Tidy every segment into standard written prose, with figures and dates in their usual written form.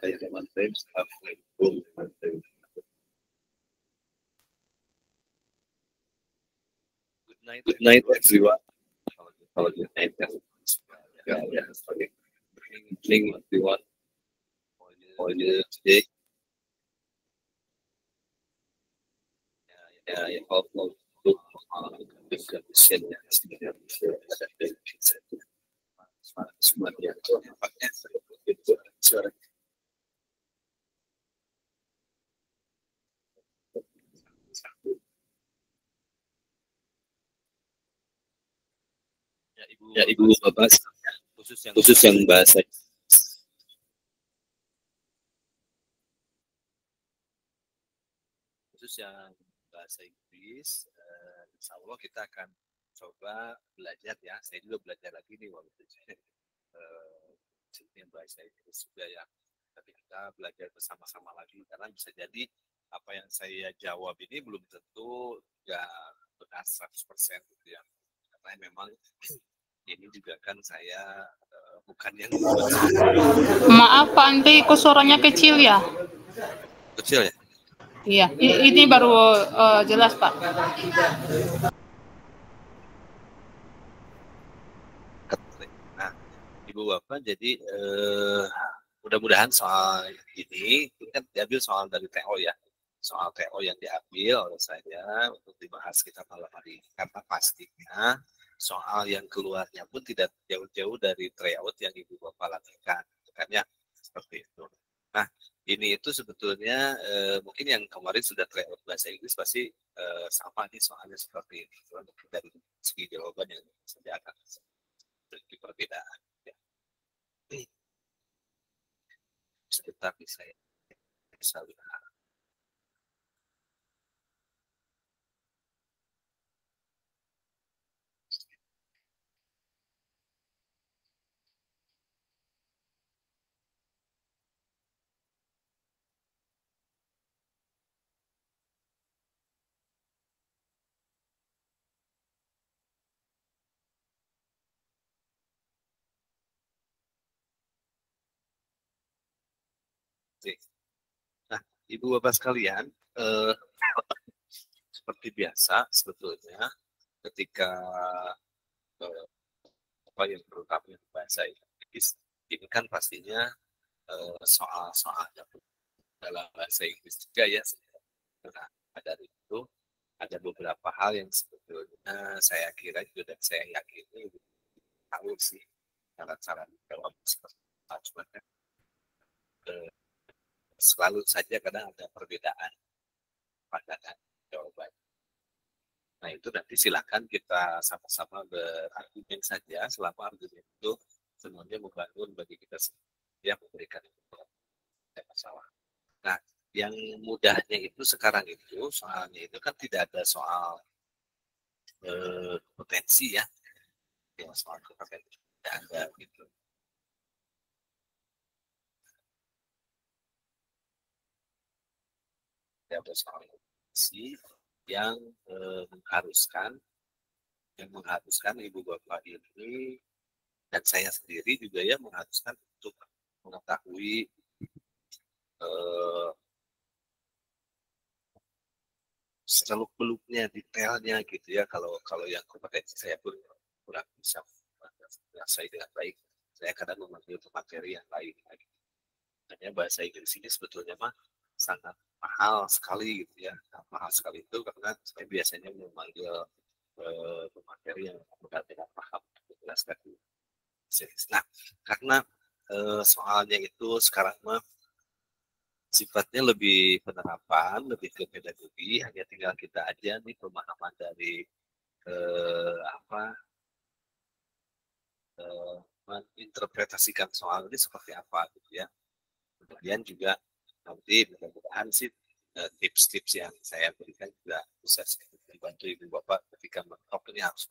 Good night, everyone. Good night, good evening, everyone. For you today. I hope you good condition. Ya, Ibu Bapak, khusus yang bahasa Inggris, insya Allah kita akan coba belajar ya. Saya juga belajar lagi nih waktu yang bahasa Inggris juga ya. Tapi kita belajar bersama-sama lagi karena bisa jadi apa yang saya jawab ini belum tentu nggak benar 100% gitu ya. Karena memang ini juga kan saya bukan yang maaf Pak Andi, kok suaranya kecil ya? Kecil ya? Iya, ini baru jelas Pak. Nah, Ibu Bapak, jadi mudah-mudahan soal ini kan diambil soal dari TO ya. Soal TO yang diambil oleh saya untuk dibahas kita malam hari ini. Karena pastinya soal yang keluarnya pun tidak jauh-jauh dari tryout yang Ibu Bapak lakukan. Kan ya, seperti itu. Nah, ini itu sebetulnya mungkin yang kemarin sudah tryout bahasa Inggris pasti sama nih soalnya seperti ini. Dari segi jawaban yang saya akan memiliki perbedaan. Ya. Sebentar nih saya bisa lihat. Nah, Ibu Bapak sekalian, seperti biasa sebetulnya ketika apa yang terutama bahasa Inggris ini kan pastinya soal-soalnya dalam bahasa Inggris juga ya. Nah, dari itu ada beberapa hal yang sebetulnya saya kira juga dan saya yakini tahu sih cara-cara menjawab seperti apa. Selalu saja kadang ada perbedaan pandangan jawaban. Nah itu nanti silakan kita sama-sama berargumen saja selama argumen itu semuanya membangun bagi kita yang memberikan masalah. Nah yang mudahnya itu sekarang itu soalnya itu kan tidak ada soal potensi ya, soal kompetensi tidak ada gitu. Tidak ada soal potensi yang mengharuskan Ibu Bapak ini dan saya sendiri juga ya mengharuskan untuk mengetahui seluk-beluknya, detailnya gitu ya. Kalau yang kompetensi saya pun kurang bisa menguasai dengan baik. Saya kadang memanggil untuk materi yang lain. Hanya bahasa Inggris ini sebetulnya mah sangat mahal sekali gitu ya. Mahal sekali itu karena saya biasanya memanggil materi yang benar-benar paham menjelaskan. Nah, karena soalnya itu sekarang mah sifatnya lebih penerapan, lebih ke pedagogi, hanya tinggal kita aja nih pemahaman dari menginterpretasikan soal ini seperti apa gitu ya. Kemudian juga nanti mudah-mudahan sih tips-tips yang saya berikan juga bisa membantu Ibu Bapak ketika mentok ini harus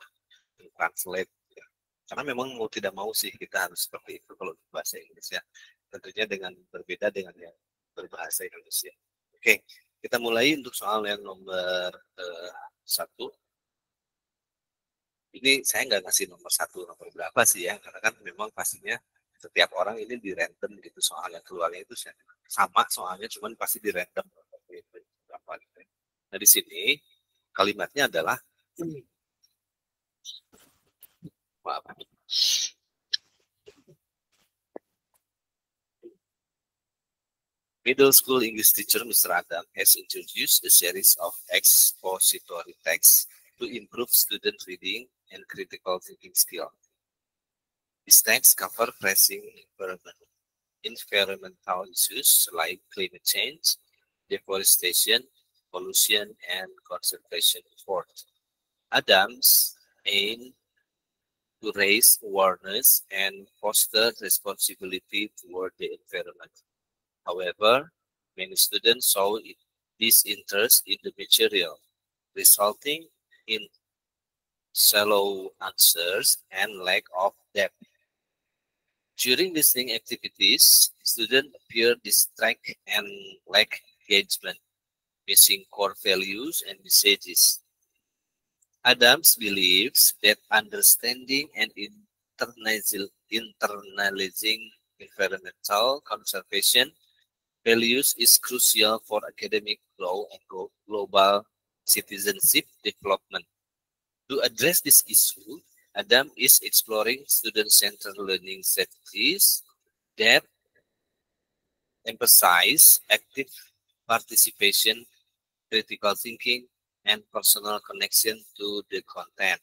translate ya. Karena memang mau tidak mau sih kita harus seperti itu kalau bahasa Inggris ya. Tentunya dengan berbeda dengan yang berbahasa Indonesia. Oke, kita mulai untuk soal yang nomor 1. Ini saya nggak ngasih nomor 1, nomor berapa sih ya, karena kan memang pastinya setiap orang ini di random gitu soalnya keluarnya itu sama soalnya cuman pasti di random. Nah di sini kalimatnya adalah maaf. Middle school English teacher Mr. Adam has introduced a series of expository texts to improve student reading and critical thinking skill. These texts cover pressing environmental issues like climate change, deforestation, pollution, and conservation efforts. Adams aimed to raise awareness and foster responsibility toward the environment. However, many students saw disinterest in the material, resulting in shallow answers and lack of depth. During listening activities, students appear distracted and lack engagement, missing core values and messages. Adams believes that understanding and internalizing environmental conservation values is crucial for academic growth and global citizenship development. To address this issue, Adam is exploring student-centered learning strategies that emphasize active participation, critical thinking, and personal connection to the content.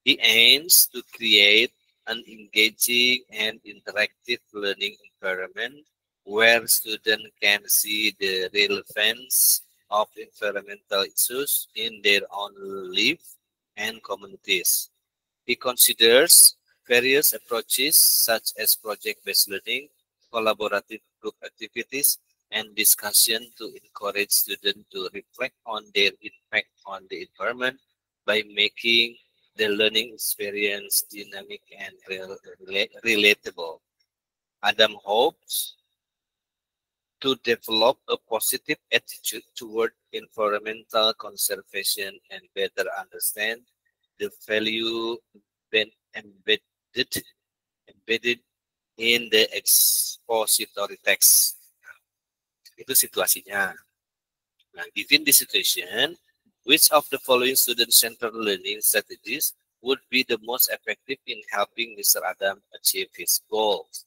He aims to create an engaging and interactive learning environment where students can see the relevance of environmental issues in their own lives and communities. He considers various approaches such as project-based learning, collaborative group activities, and discussion to encourage students to reflect on their impact on the environment by making the learning experience dynamic and relatable. Adam hopes to develop a positive attitude toward environmental conservation and better understand the value embedded in the expository text. Itu situasinya. Nah, given this situation, which of the following student-centered learning strategies would be the most effective in helping Mr. Adam achieve his goals?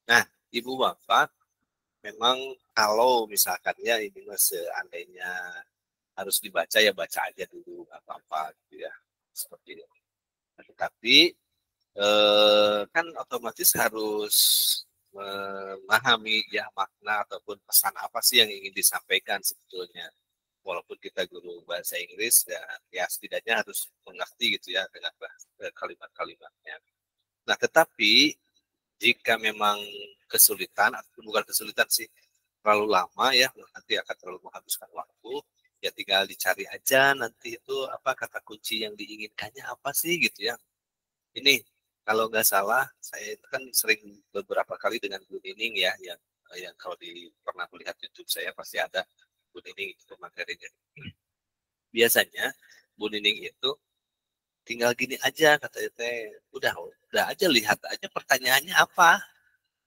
Nah, Ibu Bapak, memang kalau misalkan ya ini seandainya harus dibaca ya baca aja dulu apa-apa gitu ya. Seperti itu. Tetapi kan otomatis harus memahami ya makna ataupun pesan apa sih yang ingin disampaikan sebetulnya. Walaupun kita guru bahasa Inggris dan ya setidaknya harus mengerti gitu ya dengan kalimat-kalimatnya. Nah, tetapi jika memang kesulitan ataupun bukan kesulitan sih terlalu lama ya nanti akan terlalu menghabiskan waktu ya tinggal dicari aja nanti itu apa kata kunci yang diinginkannya apa sih gitu ya. Ini kalau nggak salah saya itu kan sering beberapa kali dengan Bu Nining ya yang kalau pernah melihat YouTube saya pasti ada Bu Nining itu materinya. Biasanya Bu Nining itu tinggal gini aja katanya teh udah aja lihat aja pertanyaannya apa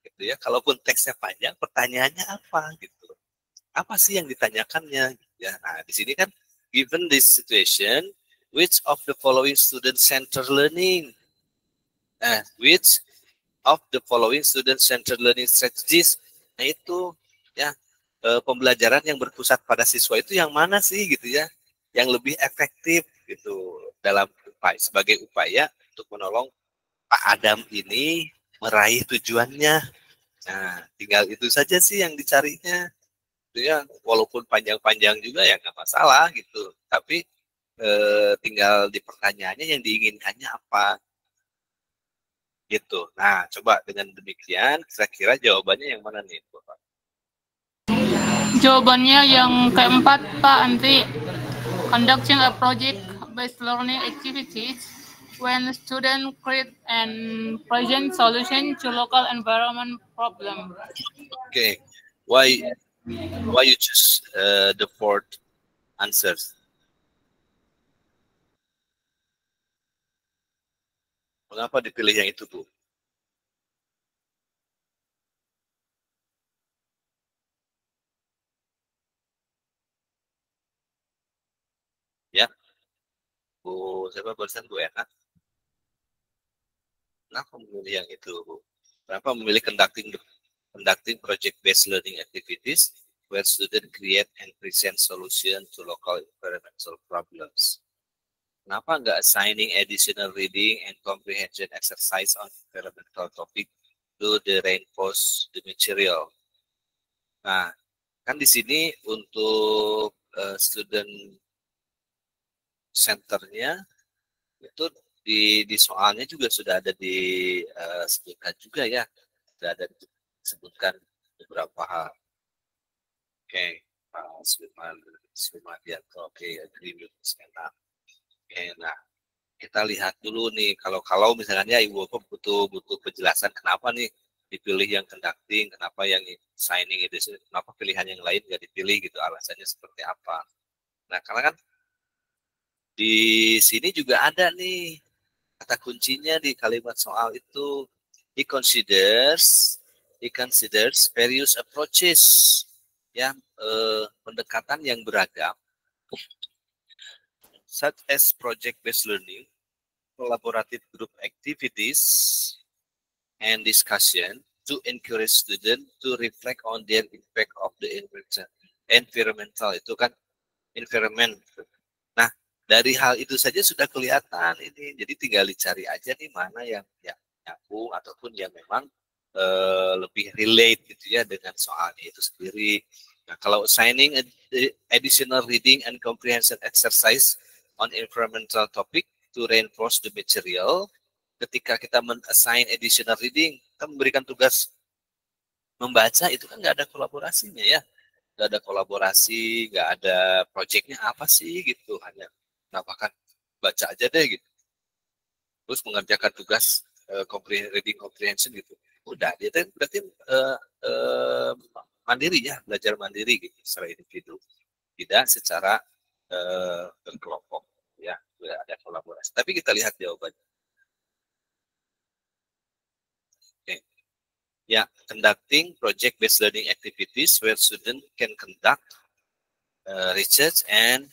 gitu ya. Kalaupun teksnya panjang pertanyaannya apa gitu. Apa sih yang ditanyakannya ya. Nah, di sini kan given this situation which of the following student-centered learning which of the following student-centered learning strategies. Nah itu ya pembelajaran yang berpusat pada siswa itu yang mana sih gitu ya, yang lebih efektif gitu dalam sebagai upaya untuk menolong Pak Adam ini meraih tujuannya. Nah tinggal itu saja sih yang dicarinya, itu ya walaupun panjang-panjang juga ya nggak masalah gitu, tapi tinggal di pertanyaannya yang diinginkannya apa. Gitu. Nah, coba dengan demikian, kira-kira jawabannya yang mana nih, Bapak? Jawabannya yang keempat, Pak Andri. Conducting a project-based learning activities when students create and present solution to local environment problem. Okay. Why you choose the fourth answers? Mengapa dipilih yang itu, Bu? siapa barusan Bu Ena? Kenapa memilih yang itu, Bu? Kenapa memilih conducting project-based learning activities where students create and present solution to local environmental problems? Kenapa nggak assigning additional reading and comprehension exercise on environmental topic to the reinforce the material? Nah, kan di sini untuk student centernya itu di soalnya juga sudah ada disebutkan juga ya, sudah ada disebutkan beberapa hal. Oke, Pak Sumardianto, oke, agree with Ena. Oke, nah kita lihat dulu nih, kalau misalnya Ibu Bapak butuh penjelasan kenapa nih dipilih yang conducting, kenapa yang signing itu, kenapa pilihan yang lain nggak dipilih gitu, alasannya seperti apa. Nah, karena kan di sini juga ada nih kata kuncinya di kalimat soal itu, he considers various approaches, ya, pendekatan yang beragam, such as project-based learning, collaborative group activities, and discussion to encourage students to reflect on their impact of the environmental, itu kan environment. Nah, dari hal itu saja sudah kelihatan ini. Jadi tinggal dicari aja nih mana yang nyambung ataupun yang memang lebih relate gitu ya dengan soalnya itu sendiri. Nah, kalau assigning additional reading and comprehension exercise on environmental topic to reinforce the material, ketika kita men-assign additional reading, kita memberikan tugas membaca, itu kan nggak ada kolaborasinya ya. Nggak ada kolaborasi, nggak ada projectnya apa sih gitu. Hanya namakan baca aja deh gitu. Terus mengerjakan tugas reading comprehension gitu. Udah, dia berarti mandiri ya, belajar mandiri gitu secara individu. Tidak secara berkelompok ya, tidak ada kolaborasi. Tapi kita lihat jawabannya. Ya, conducting project-based learning activities where students can conduct research and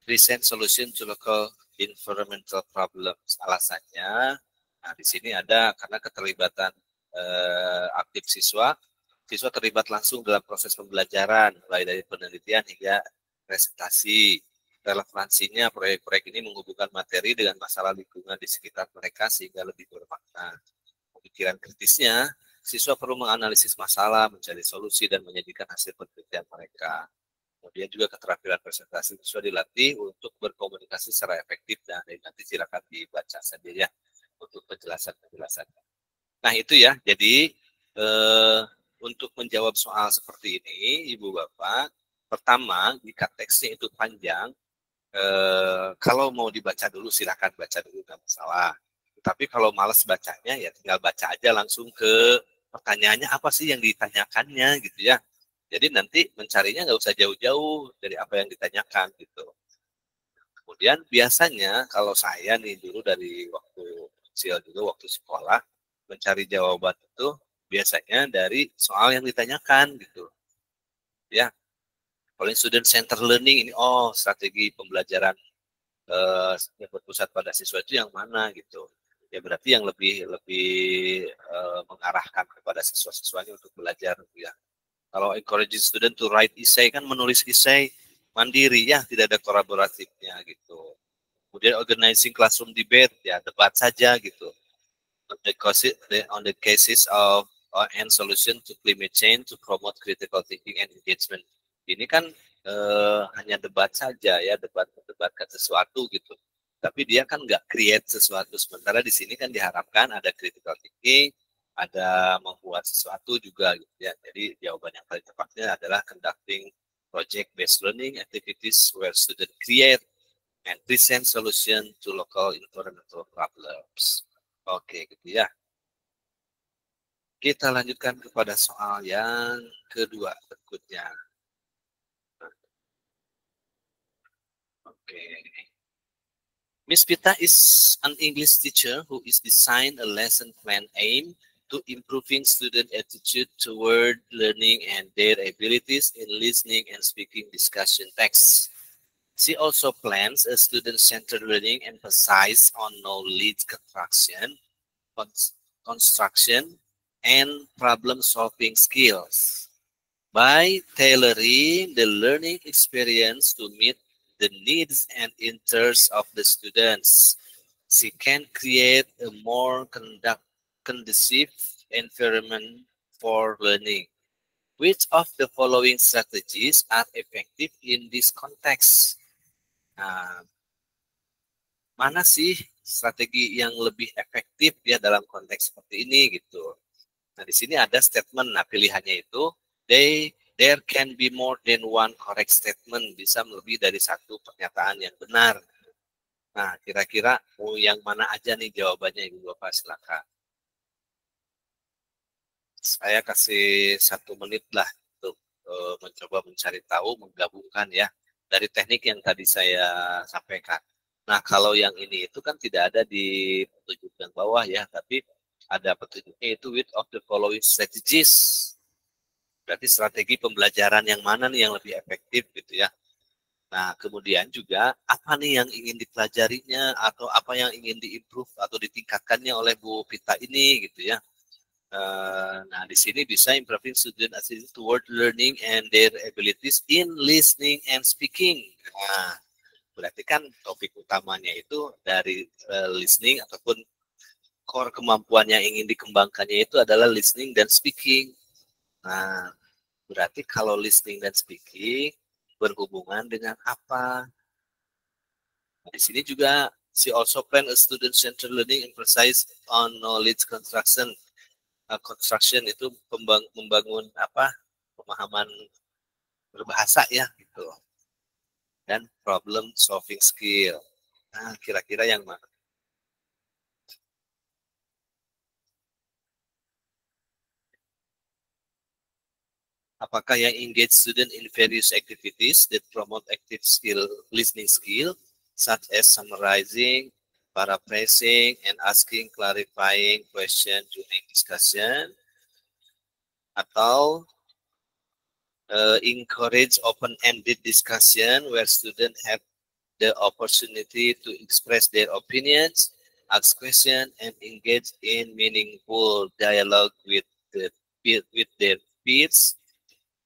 present solution to local environmental problems. Alasannya, nah di sini ada karena keterlibatan aktif siswa terlibat langsung dalam proses pembelajaran, mulai dari penelitian hingga presentasi. Relevansinya proyek-proyek ini menghubungkan materi dengan masalah lingkungan di sekitar mereka sehingga lebih bermakna. Pemikiran kritisnya, siswa perlu menganalisis masalah, mencari solusi, dan menyajikan hasil penelitian mereka. Kemudian juga keterampilan presentasi siswa dilatih untuk berkomunikasi secara efektif, dan nanti silakan dibaca saja ya untuk penjelasan-penjelasannya. Nah itu ya, jadi untuk menjawab soal seperti ini, Ibu Bapak, pertama jika teksnya itu panjang, kalau mau dibaca dulu silakan baca dulu, nggak masalah. Tapi kalau malas bacanya ya tinggal baca aja langsung ke pertanyaannya apa sih yang ditanyakannya gitu ya. Jadi nanti mencarinya nggak usah jauh-jauh dari apa yang ditanyakan gitu. Kemudian biasanya kalau saya nih dulu dari waktu kecil juga, waktu sekolah, mencari jawaban itu biasanya dari soal yang ditanyakan gitu. Ya, kalau student center learning ini, oh strategi pembelajaran yang berpusat pada siswa itu yang mana gitu. Ya berarti yang lebih mengarahkan kepada siswa-siswanya untuk belajar ya. Kalau encouraging student to write essay, kan menulis essay mandiri ya, tidak ada kolaboratifnya gitu. Kemudian organizing classroom debate ya, debat saja gitu. On the cases of and solution to climate change to promote critical thinking and engagement. Ini kan hanya debat saja ya, mendebatkan sesuatu gitu. Tapi dia kan nggak create sesuatu. Sementara di sini kan diharapkan ada critical thinking, ada membuat sesuatu juga gitu ya. Jadi jawaban yang paling tepatnya adalah conducting project-based learning activities where student create and present solution to local environmental problems. Oke, gitu ya. Kita lanjutkan kepada soal yang kedua berikutnya. Oke. Miss Pita is an English teacher who is designed a lesson plan aimed to improving student attitude toward learning and their abilities in listening and speaking discussion text. She also plans a student-centered learning emphasize on knowledge construction, and problem-solving skills. By tailoring the learning experience to meet the needs and interests of the students, she can create a more conducive environment for learning. Which of the following strategies are effective in this context? Nah, mana sih strategi yang lebih efektif ya dalam konteks seperti ini gitu. Nah, di sini ada statement. Nah, pilihannya itu there can be more than one correct statement, bisa lebih dari satu pernyataan yang benar. Nah, kira-kira mau yang mana aja nih jawabannya Ibu Bapak, silakan. Saya kasih 1 menit lah untuk mencoba mencari tahu, menggabungkan ya dari teknik yang tadi saya sampaikan. Nah, kalau yang ini itu kan tidak ada di petunjuk yang bawah ya, tapi ada petunjuknya itu which of the following strategies. Berarti strategi pembelajaran yang mana nih yang lebih efektif gitu ya. Nah, kemudian juga apa nih yang ingin dipelajarinya atau apa yang ingin diimprove atau ditingkatkannya oleh Bu Pita ini gitu ya. Nah, di sini bisa improving student attitude toward learning and their abilities in listening and speaking. Nah, berarti kan topik utamanya itu dari listening ataupun core kemampuan yang ingin dikembangkannya itu adalah listening dan speaking. Nah, berarti kalau listening dan speaking berhubungan dengan apa? Nah, di sini juga she also plan a student-centered learning emphasize on knowledge construction. Construction itu membangun apa? Pemahaman berbahasa ya gitu. Dan problem solving skill. Nah, kira-kira yang mana? Apakah yang engage student in various activities that promote active listening skill, such as summarizing, paraphrasing, and asking clarifying question during discussion, atau encourage open-ended discussion where students have the opportunity to express their opinions, ask questions, and engage in meaningful dialogue with their peers.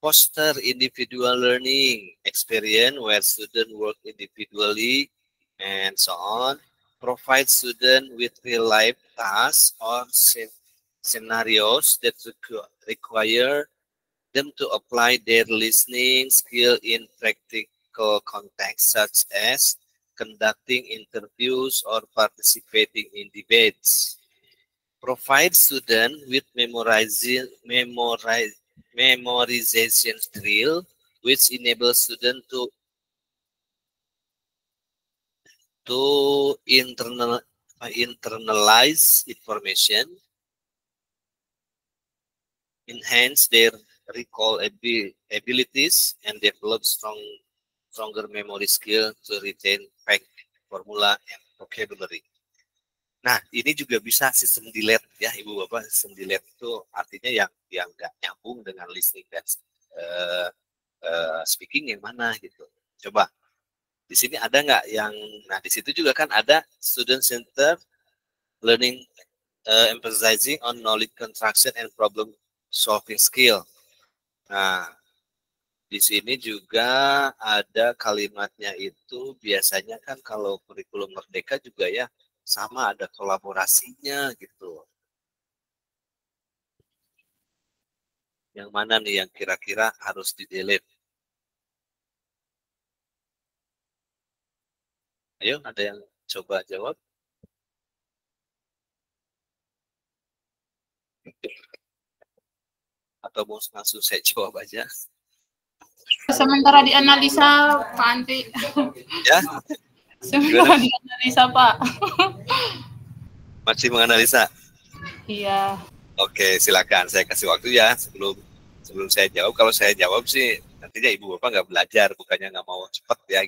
Foster individual learning experience where students work individually and so on. Provide students with real-life tasks or scenarios that require them to apply their listening skill in practical context, such as conducting interviews or participating in debates. Provide students with memorization drill, which enables students to internalize information, enhance their recall abilities, and develop stronger memory skill to retain fact, formula, and vocabulary. Nah, ini juga bisa sistem delete ya, Ibu Bapak. Sistem delete itu artinya yang nggak nyambung dengan listening dan speaking yang mana gitu. Coba di sini ada nggak yang, nah di situ juga kan ada student center learning emphasizing on knowledge construction and problem solving skill. Nah, di sini juga ada kalimatnya itu biasanya kan kalau kurikulum Merdeka juga ya sama ada kolaborasinya gitu. Yang mana nih yang kira-kira harus di-delete? Ayo, ada yang coba jawab? Atau mau langsung saya jawab aja? Sementara dianalisa, Pak Anti. Ya? Sementara dianalisa, Pak. Masih menganalisa? Iya. Oke, silakan. Saya kasih waktu ya sebelum saya jawab. Kalau saya jawab sih nantinya Ibu Bapak nggak belajar, bukannya nggak mau cepat ya.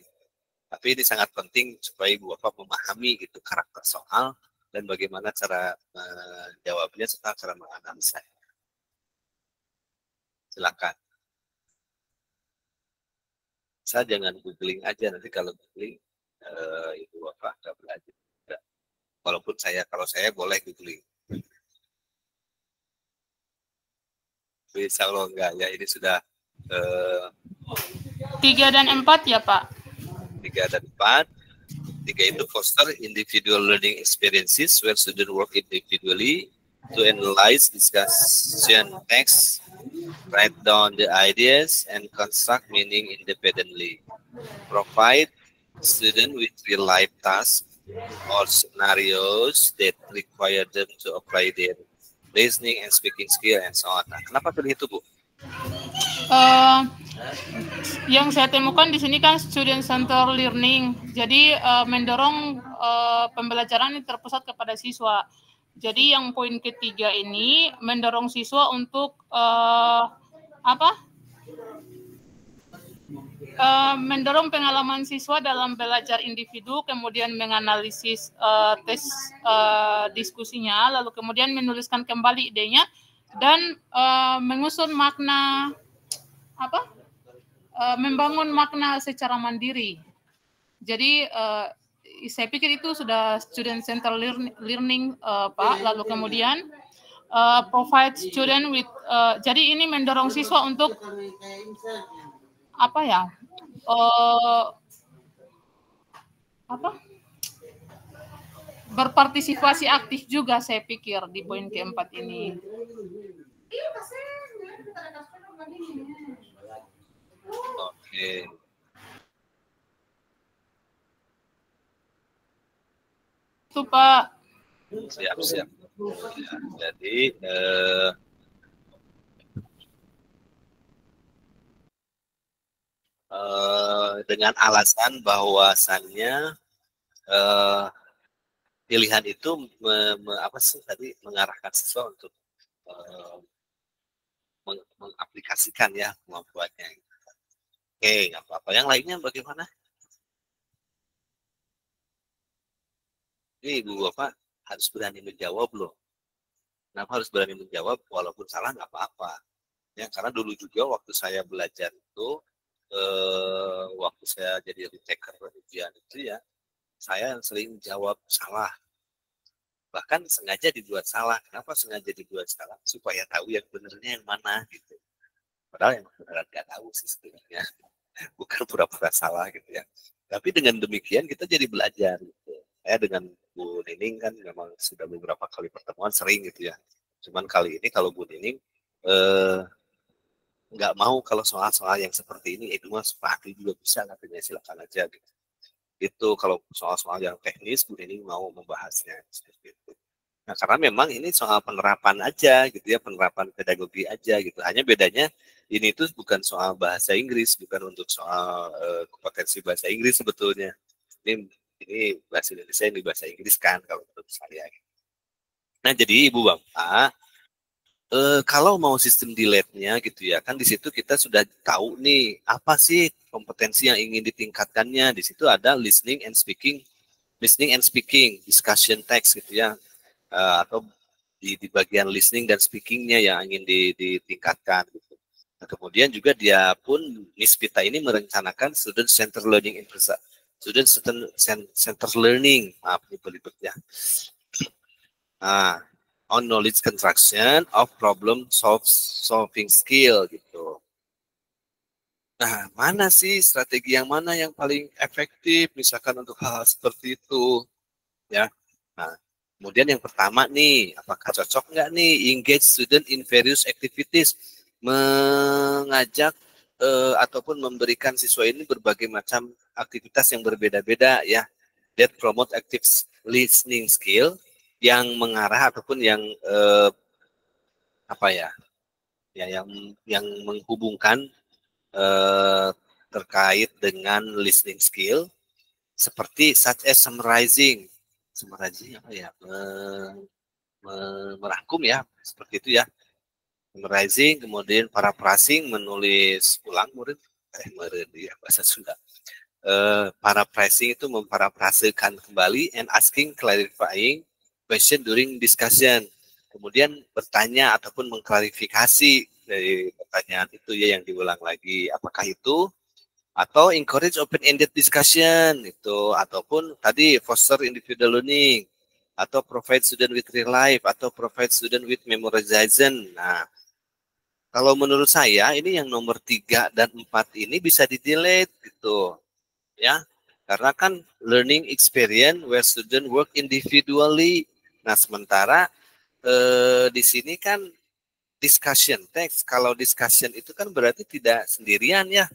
Tapi ini sangat penting supaya Ibu Bapak memahami gitu karakter soal dan bagaimana cara menjawabnya serta cara menganalisa. Silakan. Asal jangan googling aja, nanti kalau googling Ibu Bapak nggak belajar. Walaupun kalau saya boleh googling. Insya Allah enggak ya, ini sudah 3 dan 4 ya Pak? 3 dan 4. 3 itu foster individual learning experiences where students work individually to analyze discussion text, write down the ideas, and construct meaning independently. Provide students with real-life tasks or scenarios that require them to apply their listening and speaking skill and so on. Nah, kenapa pilih itu, Bu? Yang saya temukan di sini kan student center learning, jadi mendorong pembelajaran ini terpusat kepada siswa. Jadi yang poin ketiga ini mendorong siswa untuk mendorong pengalaman siswa dalam belajar individu, kemudian menganalisis tes diskusinya, lalu kemudian menuliskan kembali idenya dan mengusun makna membangun makna secara mandiri. Jadi saya pikir itu sudah student center learning Pak. Lalu kemudian provide student with jadi ini mendorong siswa untuk berpartisipasi aktif juga, saya pikir di poin keempat ini. Oke. Itu Pak. Siap. Ya, jadi dengan alasan bahwasannya pilihan itu mengarahkan siswa untuk mengaplikasikan ya kemampuannya. Oke, nggak apa-apa. Yang lainnya bagaimana? Ini Ibu Bapak harus berani menjawab loh. Kenapa harus berani menjawab? Walaupun salah nggak apa-apa. Ya, karena dulu juga waktu saya belajar itu, waktu saya jadi retaker ujian itu ya, saya sering jawab salah. Bahkan sengaja dibuat salah. Kenapa sengaja dibuat salah? Supaya tahu yang benernya yang mana gitu. Padahal yang beneran nggak tahu sih sebenarnya. Bukan pura-pura salah gitu ya. Tapi dengan demikian kita jadi belajar gitu. Saya dengan Bu Nining kan memang sudah beberapa kali pertemuan sering gitu ya. Cuman kali ini kalau Bu Nining nggak mau kalau soal-soal yang seperti ini, itu mah sepatu juga bisa, katanya silakan aja gitu. Itu kalau soal-soal yang teknis Bu Nining mau membahasnya seperti itu. Nah, karena memang ini soal penerapan aja gitu ya, penerapan pedagogi aja gitu. Hanya bedanya ini tuh bukan soal bahasa Inggris, bukan untuk soal kompetensi bahasa Inggris sebetulnya. Ini bahasa Indonesia yang bahasa Inggris kan kalau menurut saya. Nah, jadi Ibu Bapak, kalau mau sistem delete-nya gitu ya, kan di situ kita sudah tahu nih apa sih kompetensi yang ingin ditingkatkannya. Di situ ada listening and speaking, discussion text gitu ya. Atau di bagian listening dan speakingnya yang ingin ditingkatkan gitu. Nah, kemudian juga dia pun Miss Pita ini merencanakan student center learning belibetnya. On knowledge construction of problem solving skill gitu. Nah, mana sih strategi yang mana yang paling efektif misalkan untuk hal seperti itu ya. Nah, kemudian yang pertama nih, apakah cocok nggak nih engage student in various activities, mengajak ataupun memberikan siswa ini berbagai macam aktivitas yang berbeda-beda ya, that promote active listening skill, yang mengarah ataupun yang yang menghubungkan terkait dengan listening skill, seperti such as summarizing apa ya, merangkum ya, seperti itu ya, summarizing, kemudian paraphrasing, menulis ulang ya, bahasa Sunda. Paraphrasing itu memparafrasekan kembali, and asking clarifying question during discussion, kemudian bertanya ataupun mengklarifikasi dari pertanyaan itu ya yang diulang lagi. Apakah itu Atau encourage open-ended discussion itu, ataupun tadi foster individual learning, atau provide student with real life, atau provide student with memorization. Nah, kalau menurut saya ini yang nomor 3 dan 4 ini bisa di-delete gitu ya. Karena kan learning experience where student work individually. Nah, sementara di sini kan discussion text. Kalau discussion itu kan berarti tidak sendirian ya,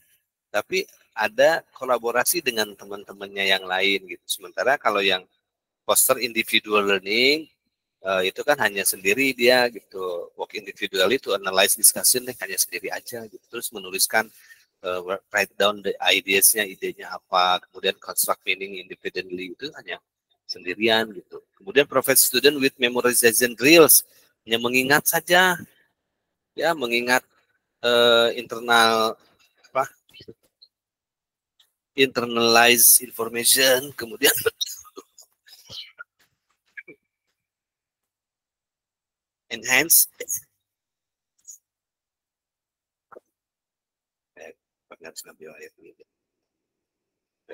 tapi ada kolaborasi dengan teman-temannya yang lain gitu. Sementara kalau yang foster individual learning itu kan hanya sendiri dia gitu. Work individually to analyze discussion hanya sendiri aja gitu. Terus menuliskan write down the ideas-nya, idenya apa, kemudian construct meaning independently itu hanya sendirian gitu. Kemudian provide student with memorization drills, hanya mengingat saja, ya mengingat internal apa internalize information, kemudian enhance harus ngambil ayat ini.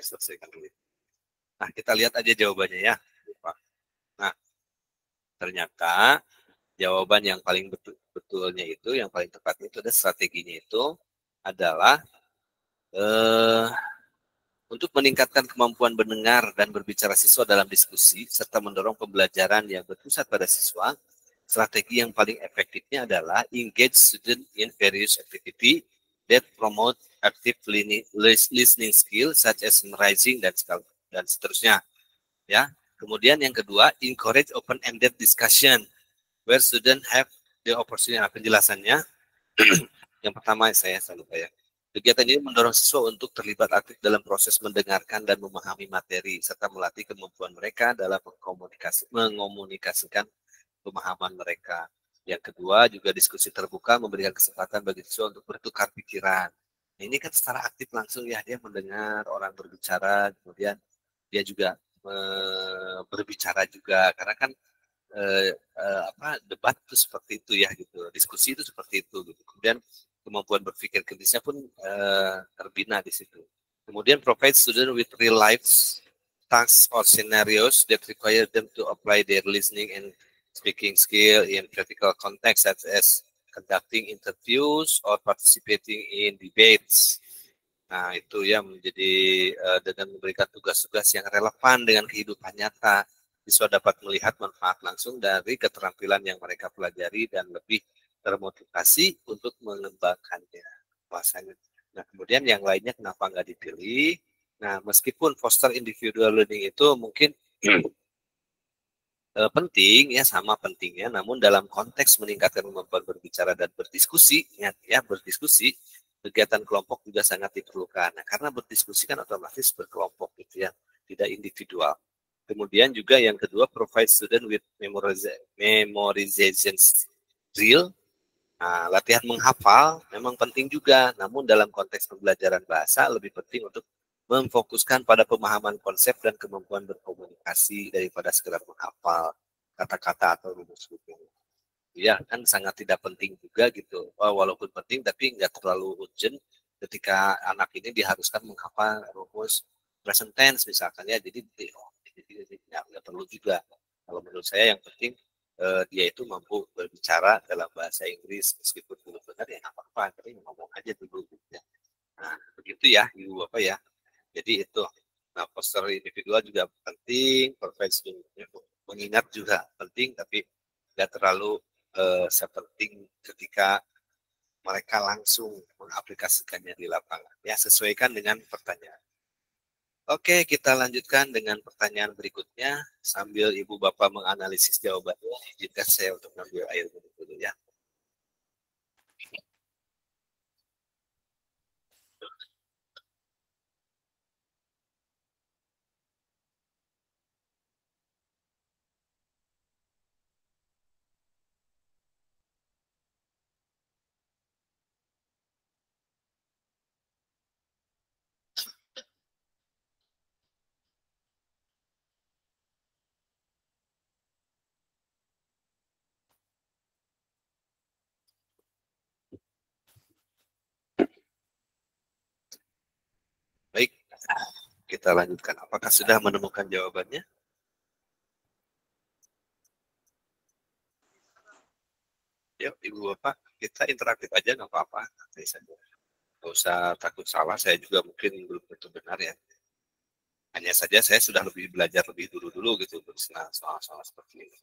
Selesaikan dulu. Nah, kita lihat aja jawabannya ya. Nah, ternyata jawaban yang paling betulnya itu, yang paling tepatnya itu ada strateginya itu adalah untuk meningkatkan kemampuan mendengar dan berbicara siswa dalam diskusi, serta mendorong pembelajaran yang berpusat pada siswa, strategi yang paling efektifnya adalah engage student in various activity that promote active listening skill such as memorizing dan seterusnya. Ya. Kemudian yang kedua, encourage open-ended discussion where student have the opportunity. Nah, penjelasannya yang pertama saya lupa ya. Kegiatan ini mendorong siswa untuk terlibat aktif dalam proses mendengarkan dan memahami materi, serta melatih kemampuan mereka dalam mengomunikasikan pemahaman mereka. Yang kedua, juga diskusi terbuka memberikan kesempatan bagi siswa untuk bertukar pikiran. Nah, ini kan secara aktif langsung ya, dia mendengar orang berbicara, kemudian dia juga berbicara juga, karena kan debat itu seperti itu ya gitu, diskusi itu seperti itu gitu. Kemudian kemampuan berpikir kritisnya pun terbina di situ. Kemudian provide student with real life tasks or scenarios that require them to apply their listening and speaking skill in practical context, such as conducting interviews or participating in debates. Nah, itu ya menjadi dengan memberikan tugas-tugas yang relevan dengan kehidupan nyata, siswa dapat melihat manfaat langsung dari keterampilan yang mereka pelajari dan lebih termotivasi untuk mengembangkannya. Bahasanya. Nah, kemudian yang lainnya kenapa nggak dipilih? Nah, meskipun foster individual learning itu mungkin penting ya, sama pentingnya, namun dalam konteks meningkatkan kemampuan berbicara dan berdiskusi, ya berdiskusi, kegiatan kelompok juga sangat diperlukan. Nah, karena berdiskusi kan otomatis berkelompok gitu ya, tidak individual. Kemudian juga yang kedua, provide student with memorization drill. Nah, latihan menghafal memang penting juga, namun dalam konteks pembelajaran bahasa lebih penting untuk memfokuskan pada pemahaman konsep dan kemampuan berkomunikasi daripada sekedar menghafal kata-kata atau rumus-rumus. Ya, kan sangat tidak penting juga gitu. Walaupun penting, tapi nggak terlalu urgent ketika anak ini diharuskan menghafal rumus present tense misalkan ya. Jadi nggak perlu juga. Kalau menurut saya yang penting dia itu mampu berbicara dalam bahasa Inggris meskipun belum benar ya nggak apa-apa, tapi ngomong aja dulu. Gitu ya. Nah, begitu ya, Ibu Bapak ya. Jadi itu. Nah, poster individual juga penting, perfeksi mengingat juga penting, tapi nggak terlalu sepenting ketika mereka langsung mengaplikasikannya di lapangan. Ya, sesuaikan dengan pertanyaan. Oke, kita lanjutkan dengan pertanyaan berikutnya. Sambil Ibu Bapak menganalisis jawabannya, izinkan saya untuk mengambil air minum dulu ya. kita lanjutkan. Apakah sudah menemukan jawabannya? Yuk, Ibu Bapak, kita interaktif aja, nggak apa-apa. Nggak usah takut salah, saya juga mungkin belum tentu benar ya. Hanya saja saya sudah lebih belajar lebih dulu gitu untuk soal-soal seperti ini.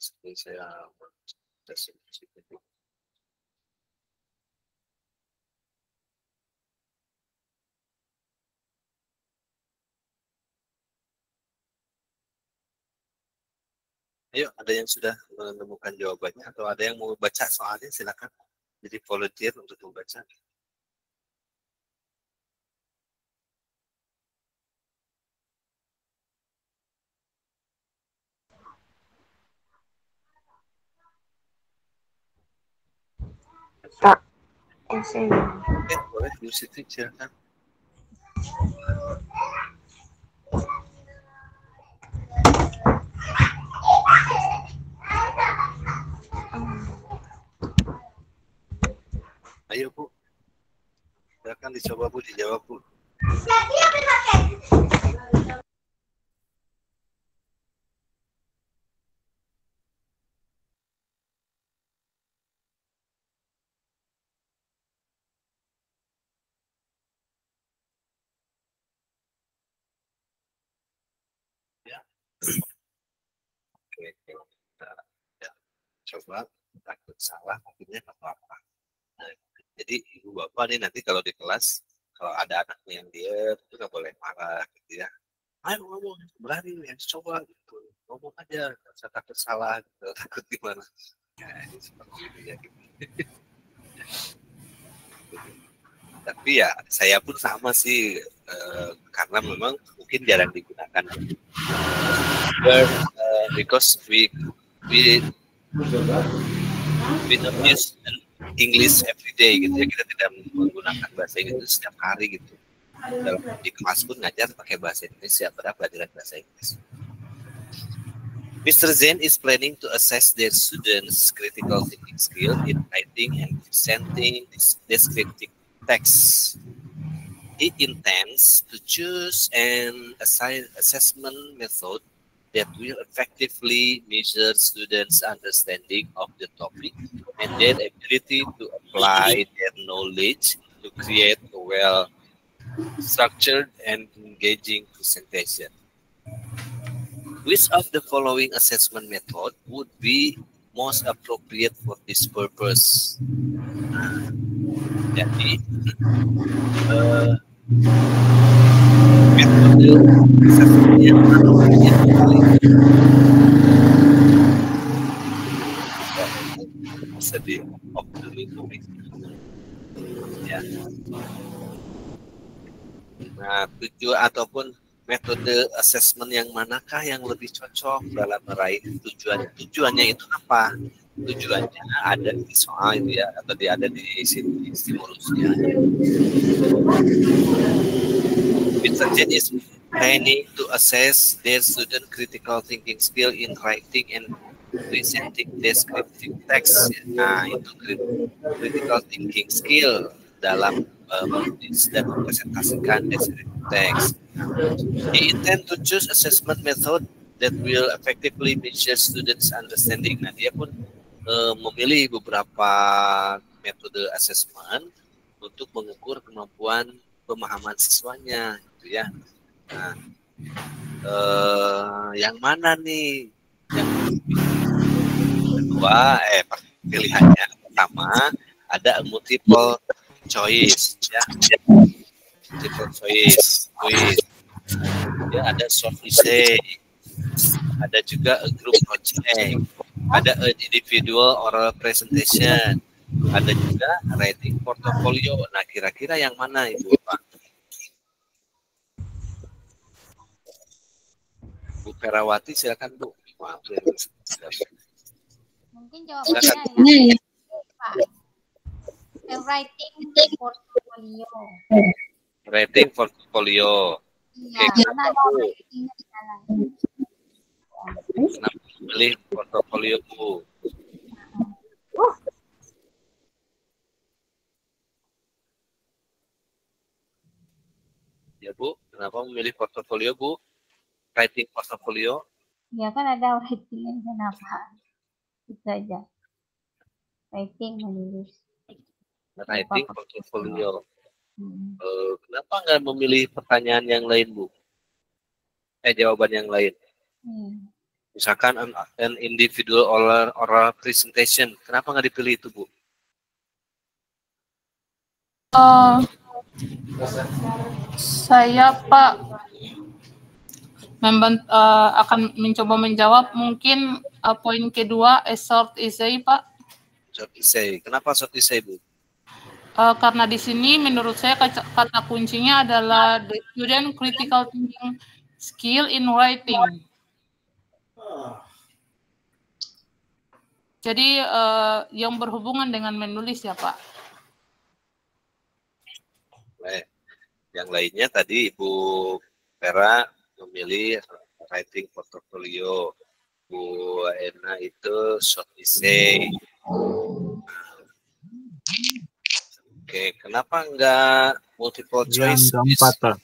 Seperti saya Ayo, ada yang sudah menemukan jawabannya atau ada yang mau baca soalnya, silakan. Jadi volunteer untuk membaca. Pak, saya. Boleh, Bu Siti, silakan. Ayo Bu, silakan dicoba Bu, dijawab Bu. Ya. Oke, kita ya, coba takut salah, akhirnya nggak apa-apa. Nah, jadi Ibu Bapak nih nanti kalau di kelas, kalau ada anaknya yang diam, itu nggak boleh marah gitu ya. Ayo ngomong, berani yang coba gitu. Ngomong aja, nggak usah takut salah, gitu. Takut gimana. Ya, ini seperti ini ya. Gitu. Tapi ya saya pun sama sih, karena memang mungkin jarang digunakan. Because we don't use English every day gitu ya, kita tidak menggunakan bahasa Inggris setiap hari gitu. Dalam di kelas pun ngajar pakai bahasa Inggris ya, pada pelajaran bahasa Inggris. Mr. Zen is planning to assess their students' critical thinking skill in writing and presenting descriptive text. He intends to choose an assessment method that will effectively measure students' understanding of the topic and their ability to apply their knowledge to create a well-structured and engaging presentation. Which of the following assessment method would be most appropriate for this purpose? Jadi, metode assessment yang paling bisa di-off dulu ya. Nah, tujuan ataupun metode assessment yang manakah yang lebih cocok dalam meraih tujuan? Tujuannya itu apa? Tujuannya ada di soal itu ya, atau ada di stimulusnya. Mr. Jen is planning to assess their student critical thinking skill in writing and presenting descriptive text. Nah, itu critical thinking skill dalam menulis dan mempresentasikan descriptive text. He intend to choose assessment method that will effectively measure students' understanding. Nah, dia pun memilih beberapa metode assessment untuk mengukur kemampuan pemahaman siswanya, gitu ya. Nah, yang mana nih? Yang kedua, pilihannya pertama ada multiple choice, ya. Multiple choice, quiz. Ya, ada short essay, ada juga a group project, ada individual oral presentation, ada juga writing portfolio. Nah, kira-kira yang mana Ibu Pak? Bu Ferawati silakan Bu. Maaf, Mungkin jawabannya ya, Pak. Writing portfolio. Writing portfolio. Iya, Oke, karena ada writing di dalam. kenapa pilih portfolio Bu? Ya Bu, kenapa memilih portfolio Bu? Writing portfolio? Ya kan ada writing, kenapa? Itu aja. Writing menulis. Writing portfolio. Hmm. Kenapa nggak memilih pertanyaan yang lain Bu? Jawaban yang lain. Misalkan an individual oral presentation. Kenapa nggak dipilih itu Bu? Saya Pak akan mencoba menjawab mungkin poin kedua, a short essay Pak. Short essay. Kenapa short essay Bu? Karena di sini menurut saya kata kuncinya adalah the student critical thinking skill in writing. Jadi yang berhubungan dengan menulis ya Pak. Baik. Yang lainnya tadi Ibu Vera memilih writing portfolio, Bu Ena itu short essay. Oke, kenapa enggak multiple choice? Yang keempat Pak.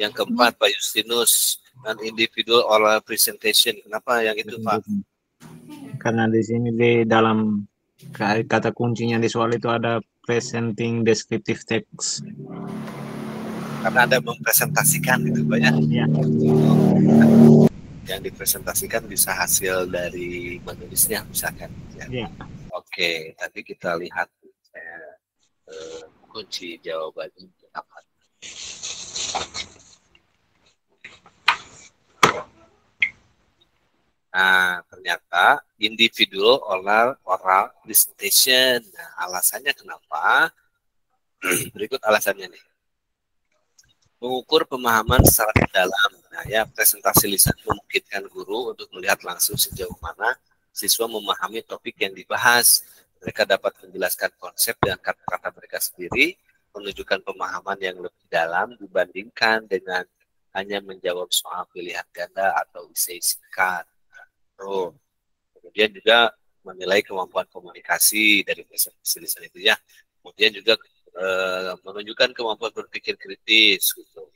Yang keempat Pak Justinus, dan individual oral presentation. Kenapa yang itu Pak? Karena di sini di dalam kata kuncinya di soal itu ada presenting descriptive text. Karena ada mempresentasikan gitu Pak ya. Ya. Yang dipresentasikan bisa hasil dari menulisnya misalkan. Ya. Ya. Oke, tadi kita lihat kunci jawabannya apa. Nah, ternyata individual oral presentation. Nah, alasannya kenapa? Berikut alasannya nih. Mengukur pemahaman secara mendalam. Nah, ya, presentasi lisan memungkinkan guru untuk melihat langsung sejauh mana siswa memahami topik yang dibahas. Mereka dapat menjelaskan konsep dan kata-kata mereka sendiri, menunjukkan pemahaman yang lebih dalam dibandingkan dengan hanya menjawab soal pilihan ganda atau esai singkat. Kemudian juga menilai kemampuan komunikasi dari presentasi lisan itu ya. Kemudian juga menunjukkan kemampuan berpikir kritis gitu.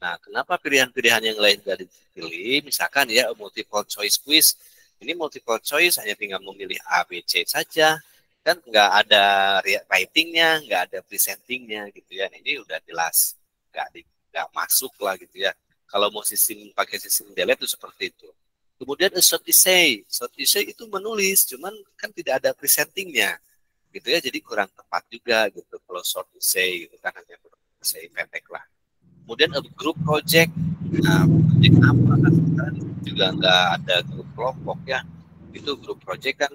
Nah, kenapa pilihan-pilihan yang lain tidak dipilih? Misalkan ya multiple choice quiz. Ini multiple choice hanya tinggal memilih A, B, C saja. Kan nggak ada writingnya, nggak ada presentingnya gitu ya. Ini udah jelas nggak masuk lah gitu ya. Kalau mau pakai sistem delete itu seperti itu. Kemudian short essay itu menulis, cuman kan tidak ada presentingnya, gitu ya. Jadi kurang tepat juga gitu kalau short essay gitu kan, hanya essay pendek lah. Kemudian group project, nah project apa kan juga nggak ada grup kelompok ya. Itu grup project kan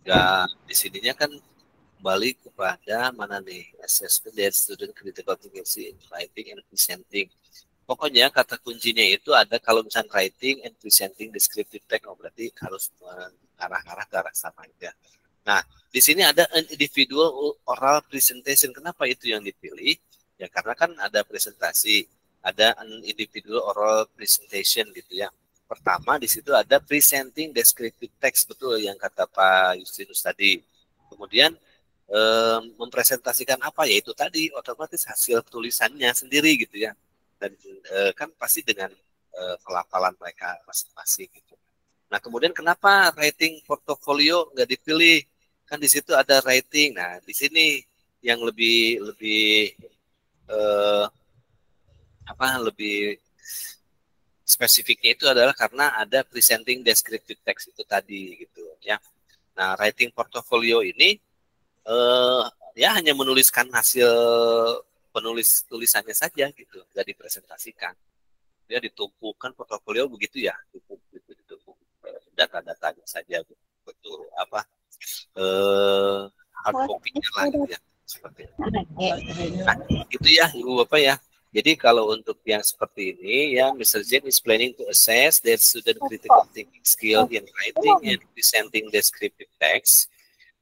nggak di sininya kan kembali kepada mana nih, assessment dari student critical thinking, writing and presenting. Pokoknya kata kuncinya itu ada kalau misalnya writing and presenting descriptive text, berarti harus mengarah-arah ke arah sama ya. Nah, di sini ada an individual oral presentation. Kenapa itu yang dipilih? Ya karena kan ada presentasi, ada an individual oral presentation gitu ya. Pertama di situ ada presenting descriptive text, betul yang kata Pak Justinus tadi. Kemudian mempresentasikan apa, yaitu tadi otomatis hasil tulisannya sendiri gitu ya. Dan kan pasti dengan pelafalan mereka masing-masing gitu. Nah, kemudian kenapa writing portfolio nggak dipilih? Kan di situ ada writing. Nah, di sini yang lebih spesifiknya itu adalah karena ada presenting descriptive text itu tadi gitu ya. Nah, writing portfolio ini ya hanya menuliskan hasil tulisannya saja gitu, nggak dipresentasikan. Dia ditumpukan portofolio begitu ya, ditumpuk data-datanya saja betul apa hard copy-nya lah gitu ya, seperti itu. Nah, itu ya Ibu Bapak ya. Jadi kalau untuk yang seperti ini, ya Mr. Jane is planning to assess their student critical thinking skill in writing and presenting descriptive text.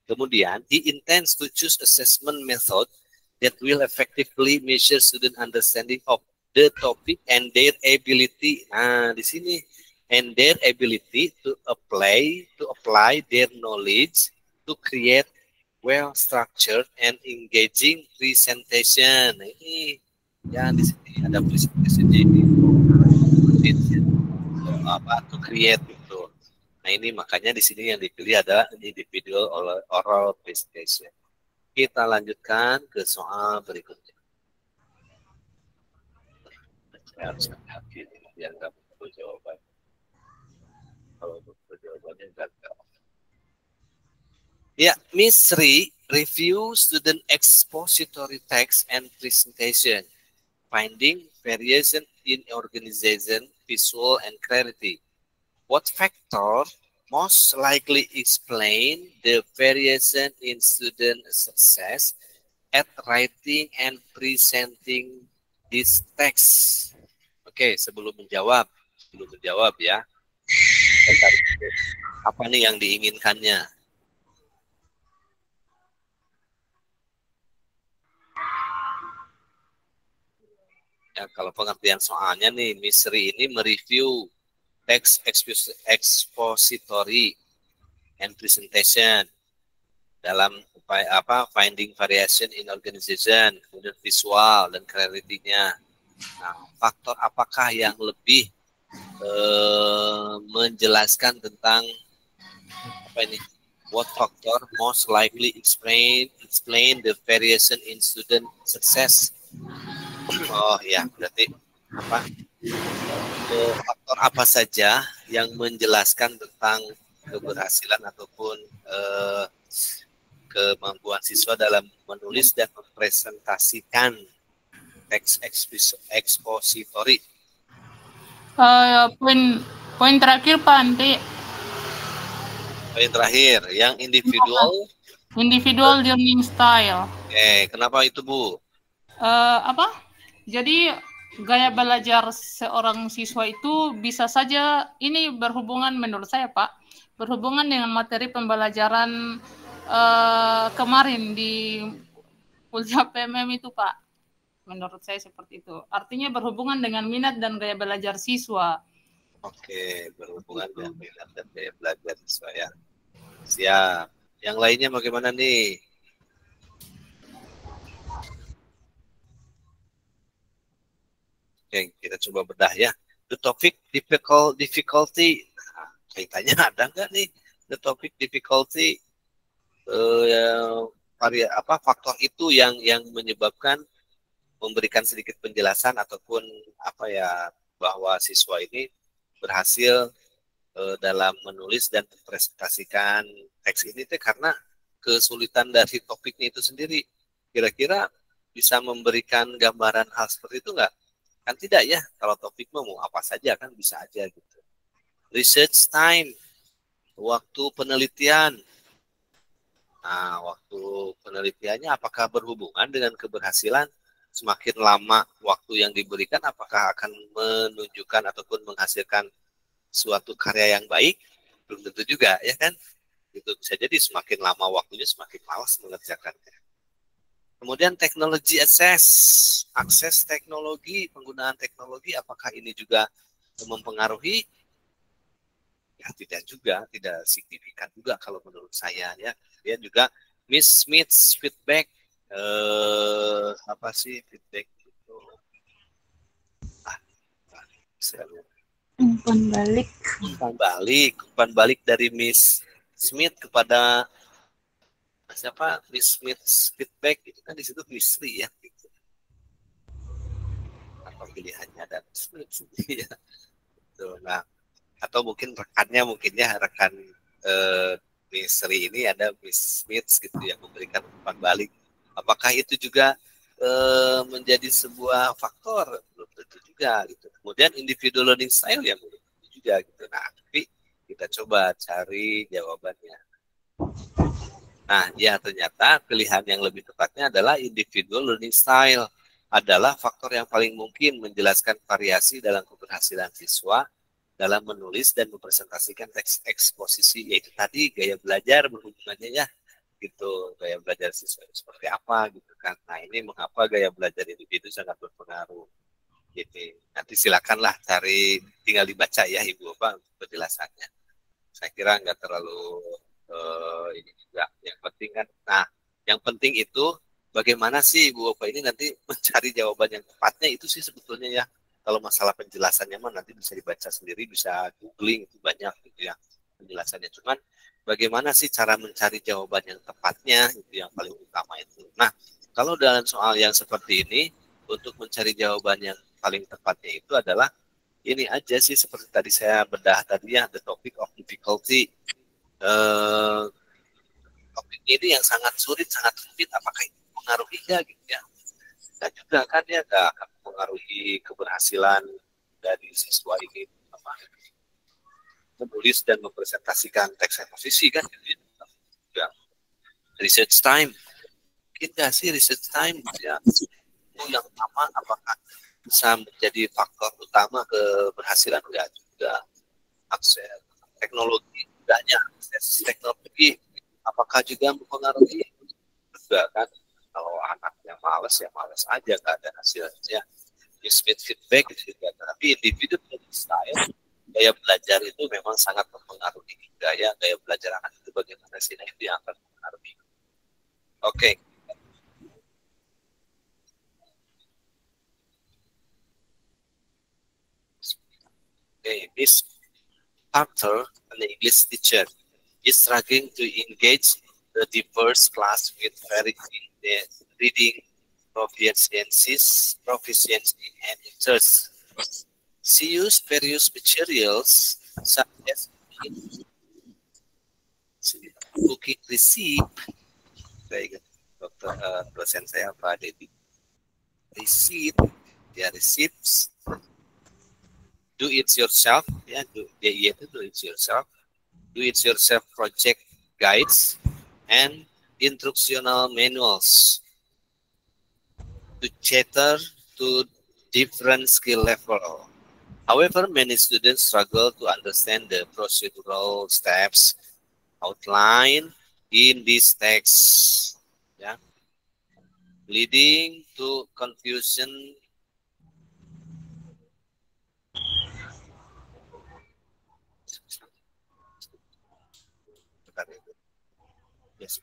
Kemudian, he intends to choose assessment method that will effectively measure student understanding of the topic and their ability. Nah, di sini and their ability to apply their knowledge to create well-structured and engaging presentation. Nah, ini ya di sini ada presentation jadi apa to create itu. Nah ini makanya di sini yang dipilih adalah individual oral presentation. Kita lanjutkan ke soal berikutnya. Saya harus hati-hati biar nggak betul jawaban. Kalau betul jawabannya gagal. Ya, Miss Sri review student expository text and presentation, finding variation in organization, visual, and clarity. What factor most likely explain the variation in student success at writing and presenting this text? Oke, sebelum menjawab ya. Apa nih yang diinginkannya? Ya, kalau pengertian soalnya nih, Miss Sri ini mereview text expository and presentation dalam upaya finding variation in organization, kemudian visual dan clarity-nya. Nah, faktor apakah yang lebih menjelaskan tentang apa ini? What factor most likely explain the variation in student success? Oh ya, berarti apa? Faktor apa saja yang menjelaskan tentang keberhasilan ataupun kemampuan siswa dalam menulis dan mempresentasikan teks expository. Poin terakhir Pak nanti. Poin terakhir yang individual learning style. Oke, kenapa itu Bu? Jadi gaya belajar seorang siswa itu bisa saja ini berhubungan menurut saya Pak, berhubungan dengan materi pembelajaran kemarin di kuliah PMM itu Pak. Menurut saya seperti itu. Artinya berhubungan dengan minat dan gaya belajar siswa. Oke, berhubungan dengan minat dan gaya belajar siswa ya. Siap. Yang lainnya bagaimana nih? Oke, kita coba bedah ya. The topic difficulty. Nah, kaitannya ada nggak nih? The topic difficulty. Faktor itu yang menyebabkan memberikan sedikit penjelasan ataupun bahwa siswa ini berhasil dalam menulis dan mempresentasikan teks ini karena kesulitan dari topiknya itu sendiri. Kira-kira bisa memberikan gambaran hal seperti itu nggak? Kan tidak ya, kalau topik mau apa saja kan bisa aja gitu. Research time, waktu penelitian. Nah, waktu penelitiannya apakah berhubungan dengan keberhasilan? Semakin lama waktu yang diberikan, apakah akan menunjukkan ataupun menghasilkan suatu karya yang baik? Belum tentu juga, ya kan? Itu bisa jadi semakin lama waktunya, semakin malas mengerjakannya. Kemudian teknologi akses teknologi, penggunaan teknologi, apakah ini juga mempengaruhi? Ya tidak juga, tidak signifikan juga kalau menurut saya ya. Kemudian juga Miss Smith's feedback. Feedback itu umpan balik dari Miss Smith kepada siapa? Miss Smith's feedback itu kan di situ Miss Sri ya gitu. Apa pilihannya dan Smith ya. Nah, atau mungkin rekannya rekan Miss Sri ini ada Miss Smith gitu yang memberikan umpan balik. Apakah itu juga menjadi sebuah faktor? Belum tentu juga gitu. Kemudian individual learning style yang belum tentu juga gitu. Nah, tapi kita coba cari jawabannya. Nah, ya ternyata pilihan yang lebih tepatnya adalah individual learning style. adalah faktor yang paling mungkin menjelaskan variasi dalam keberhasilan siswa dalam menulis dan mempresentasikan teks eksposisi, yaitu tadi gaya belajar berhubungannya ya, gitu, gaya belajar siswa seperti apa gitu kan. Nah, ini mengapa gaya belajar individu sangat berpengaruh. Gitu. Nanti silakanlah cari, tinggal dibaca ya Ibu Bapak untuk penjelasannya. Saya kira nggak terlalu ini juga. Yang penting kan, nah yang penting itu bagaimana sih Ibu Bapak ini nanti mencari jawaban yang tepatnya itu sih sebetulnya ya. Kalau masalah penjelasannya mah nanti bisa dibaca sendiri, bisa googling, itu banyak gitu ya penjelasannya. Cuman bagaimana sih cara mencari jawaban yang tepatnya, itu yang paling utama itu. Nah, kalau dalam soal yang seperti ini, untuk mencari jawaban yang paling tepatnya itu adalah ini aja sih, seperti tadi saya bedah tadi ya, the topic of difficulty. Topik ini yang sangat sulit, sangat rumit, apakah itu mengaruhi nggak gitu ya? Dan juga kan dia nggak akan mengaruhi keberhasilan dari siswa ini apa, menulis dan mempresentasikan teks eksposisi kan gitu ya. Research time, kita sih research time gitu ya. Itu yang utama, apakah bisa menjadi faktor utama keberhasilan enggak juga. Akses teknologi, tidaknya akses teknologi apakah juga mempengaruhi juga kan. Kalau anaknya malas ya malas aja, nggak ada hasilnya. Dismiss feedback itu juga, tapi individu style gaya belajar itu memang sangat mempengaruhi gaya belajar anak itu bagaimana sih, itu yang akan mempengaruhi. Oke. Okay, this Arthur, an English teacher, is struggling to engage the diverse class with varying reading proficiency and interests. She used various materials such as cooking recipe. Saya ingat dosen saya Pak Dedi. Receipts. Do it yourself, ya, do it yourself. Do it yourself project guides and instructional manuals to cater to different skill level. However, many students struggle to understand the procedural steps outlined in this text, yeah, leading to confusion. Yes.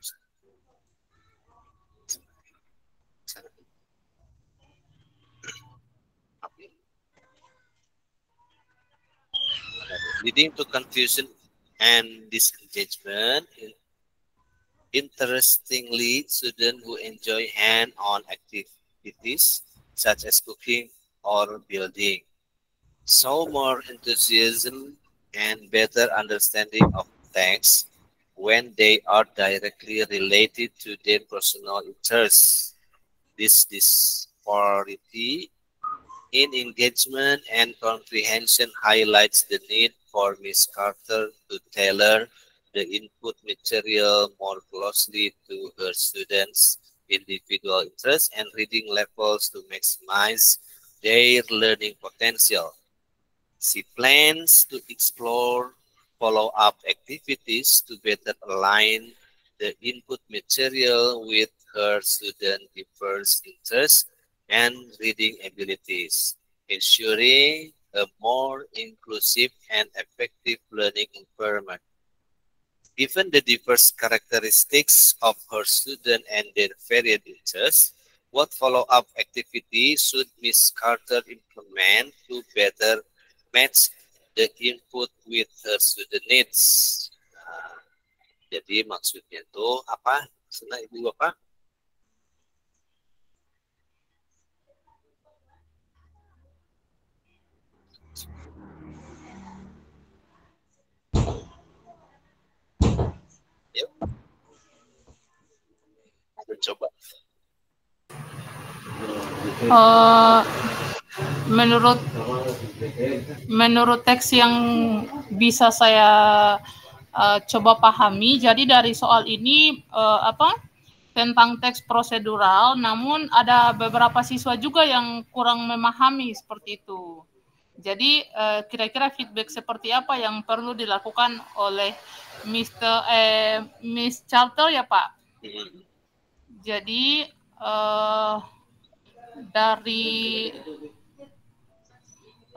Leading to confusion and disengagement. Interestingly, students who enjoy hand-on activities such as cooking or building show more enthusiasm and better understanding of text when they are directly related to their personal interests. This disparity in engagement and comprehension highlights the need for Ms. Carter to tailor the input material more closely to her students' individual interests and reading levels to maximize their learning potential. She plans to explore follow-up activities to better align the input material with her student diverse interests and reading abilities, ensuring a more inclusive and effective learning environment. Given the diverse characteristics of her students and their varied interests, what follow-up activity should Ms. Carter implement to better match the input with her student needs? Nah, jadi maksudnya itu apa? Senang Ibu Bapak? Yuk. Ayo coba. Menurut teks yang bisa saya coba pahami, jadi dari soal ini tentang teks prosedural, namun ada beberapa siswa juga yang kurang memahami seperti itu. Jadi kira-kira feedback seperti apa yang perlu dilakukan oleh Miss Charter ya Pak? Jadi dari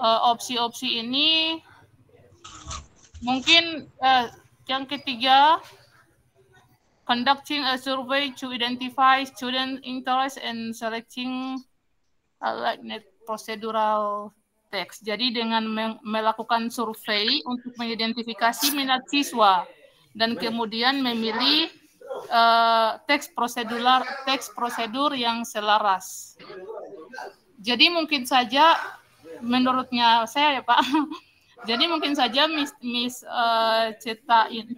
opsi-opsi ini mungkin yang ketiga, conducting a survey to identify student interest and selecting procedural text. Jadi dengan melakukan survei untuk mengidentifikasi minat siswa dan kemudian memilih teks prosedur yang selaras. Jadi mungkin saja menurutnya saya ya Pak, jadi mungkin saja Miss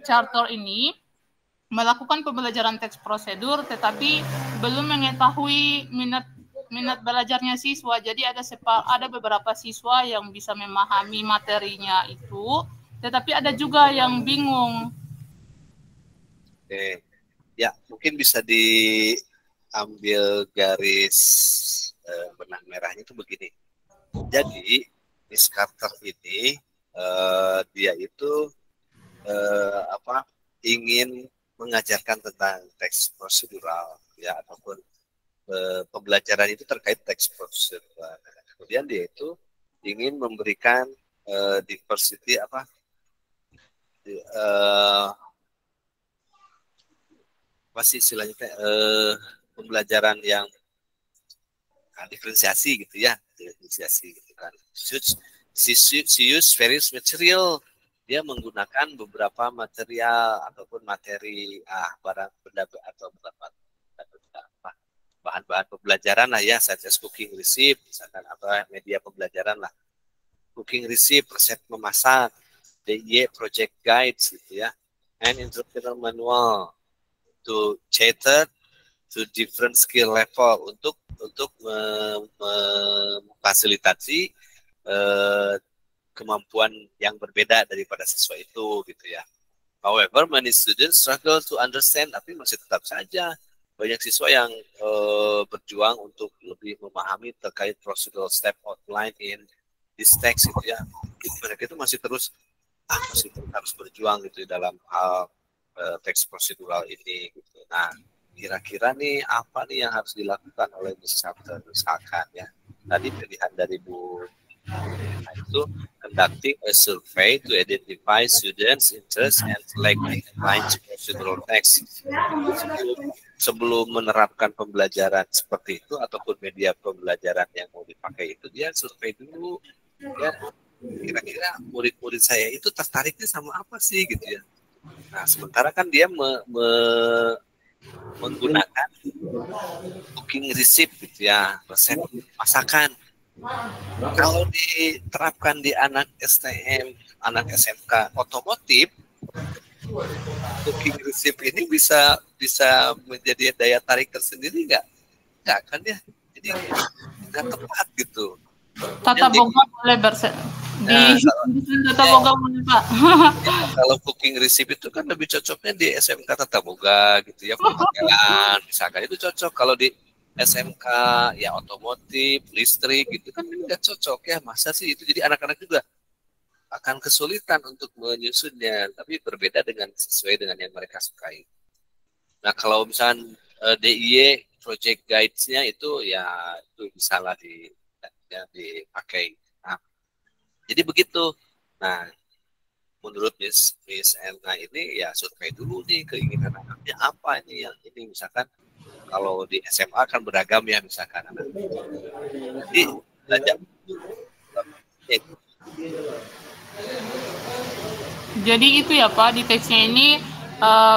Charter ini melakukan pembelajaran teks prosedur tetapi belum mengetahui minat belajarnya siswa. Jadi ada beberapa siswa yang bisa memahami materinya itu, tetapi ada juga yang bingung. Oke. Ya, mungkin bisa diambil garis benang merahnya itu begini. Jadi Miss Carter ini dia itu ingin mengajarkan tentang teks prosedural ya, ataupun pembelajaran itu terkait teks prosedural. Kemudian dia itu ingin memberikan diversity istilahnya pembelajaran yang diferensiasi gitu ya, diferensiasi gitu kan. She use various material. Dia menggunakan beberapa material ataupun materi barang benda atau bahan-bahan pembelajaran lah ya, such as cooking receipt, misalkan media pembelajaran lah, cooking receipt, resep memasak, DIY project guides gitu ya, and instructional manual to cater to different skill level untuk memfasilitasi kemampuan yang berbeda daripada siswa itu gitu ya. However, many students struggle to understand, tapi masih tetap saja banyak siswa yang berjuang untuk lebih memahami terkait procedural step outline in this text gitu ya. Mereka itu masih terus harus berjuang gitu dalam hal teks prosedural ini gitu. Nah, kira-kira nih apa nih yang harus dilakukan oleh Miss Charter misalkan ya. Tadi pilihan dari Bu itu conducting a survey to identify students' interest and selecting procedural text. Sebelum menerapkan pembelajaran seperti itu ataupun media pembelajaran yang mau dipakai itu, dia survei dulu ya, kira-kira murid-murid saya itu tertariknya sama apa sih gitu ya. Nah, sementara kan dia menggunakan cooking receipt gitu ya, resep masakan. Kalau diterapkan di anak STM, anak SMK otomotif, cooking receipt ini bisa menjadi daya tarik tersendiri nggak kan ya? Jadi nggak tepat gitu. Tata boga boleh tata boga boleh Pak. Kalau cooking receipt itu kan lebih cocoknya di SMK tata boga gitu ya, perhotelan misalkan itu cocok. Kalau di SMK ya otomotif, listrik gitu kan nggak cocok ya, masa sih itu. Jadi anak-anak juga akan kesulitan untuk menyusunnya, tapi berbeda dengan sesuai dengan yang mereka sukai. Nah, kalau misalnya DIY project guides-nya itu ya itu bisa lah dipakai. Nah, jadi begitu. Nah, menurut Miss Elna ini ya survei dulu nih keinginan anaknya apa ini, yang ini misalkan kalau di SMA kan beragam ya misalkan anak. Jadi belajar. Jadi itu ya Pak, di teksnya ini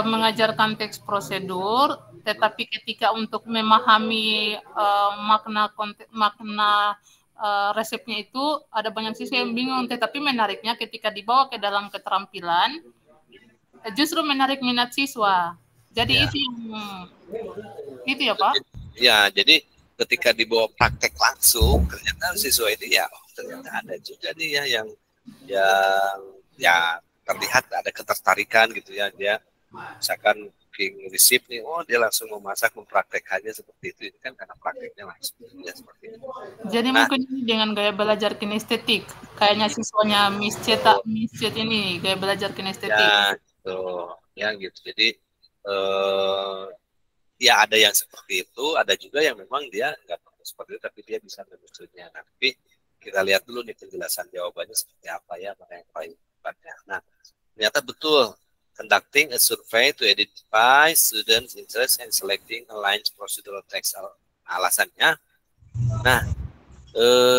mengajarkan teks prosedur, tetapi ketika untuk memahami makna resepnya itu ada banyak siswa yang bingung. Tetapi menariknya ketika dibawa ke dalam keterampilan, justru menarik minat siswa. Jadi ya. Itu ya Pak. Ya, jadi ketika dibawa praktek langsung, ternyata siswa ini ya ternyata ada juga nih ya yang terlihat ada ketertarikan gitu ya, dia misalkan booking receipt nih, oh dia langsung memasak, mempraktekannya seperti itu. Ini kan karena prakteknya langsung ya seperti itu. Jadi mungkin ini dengan gaya belajar kinestetik, kayaknya siswanya Miss Chet ini gaya belajar kinestetik. Ya, gitu. Ya gitu. Jadi ya ada yang seperti itu, ada juga yang memang dia nggak perlu seperti itu, tapi dia bisa menyusunnya. Nah, tapi kita lihat dulu nih penjelasan jawabannya seperti apa ya, mana yang paling tepatnya. Nah, ternyata betul. Conducting a survey to identify students' interest and selecting aligned procedural text. Alasannya, nah,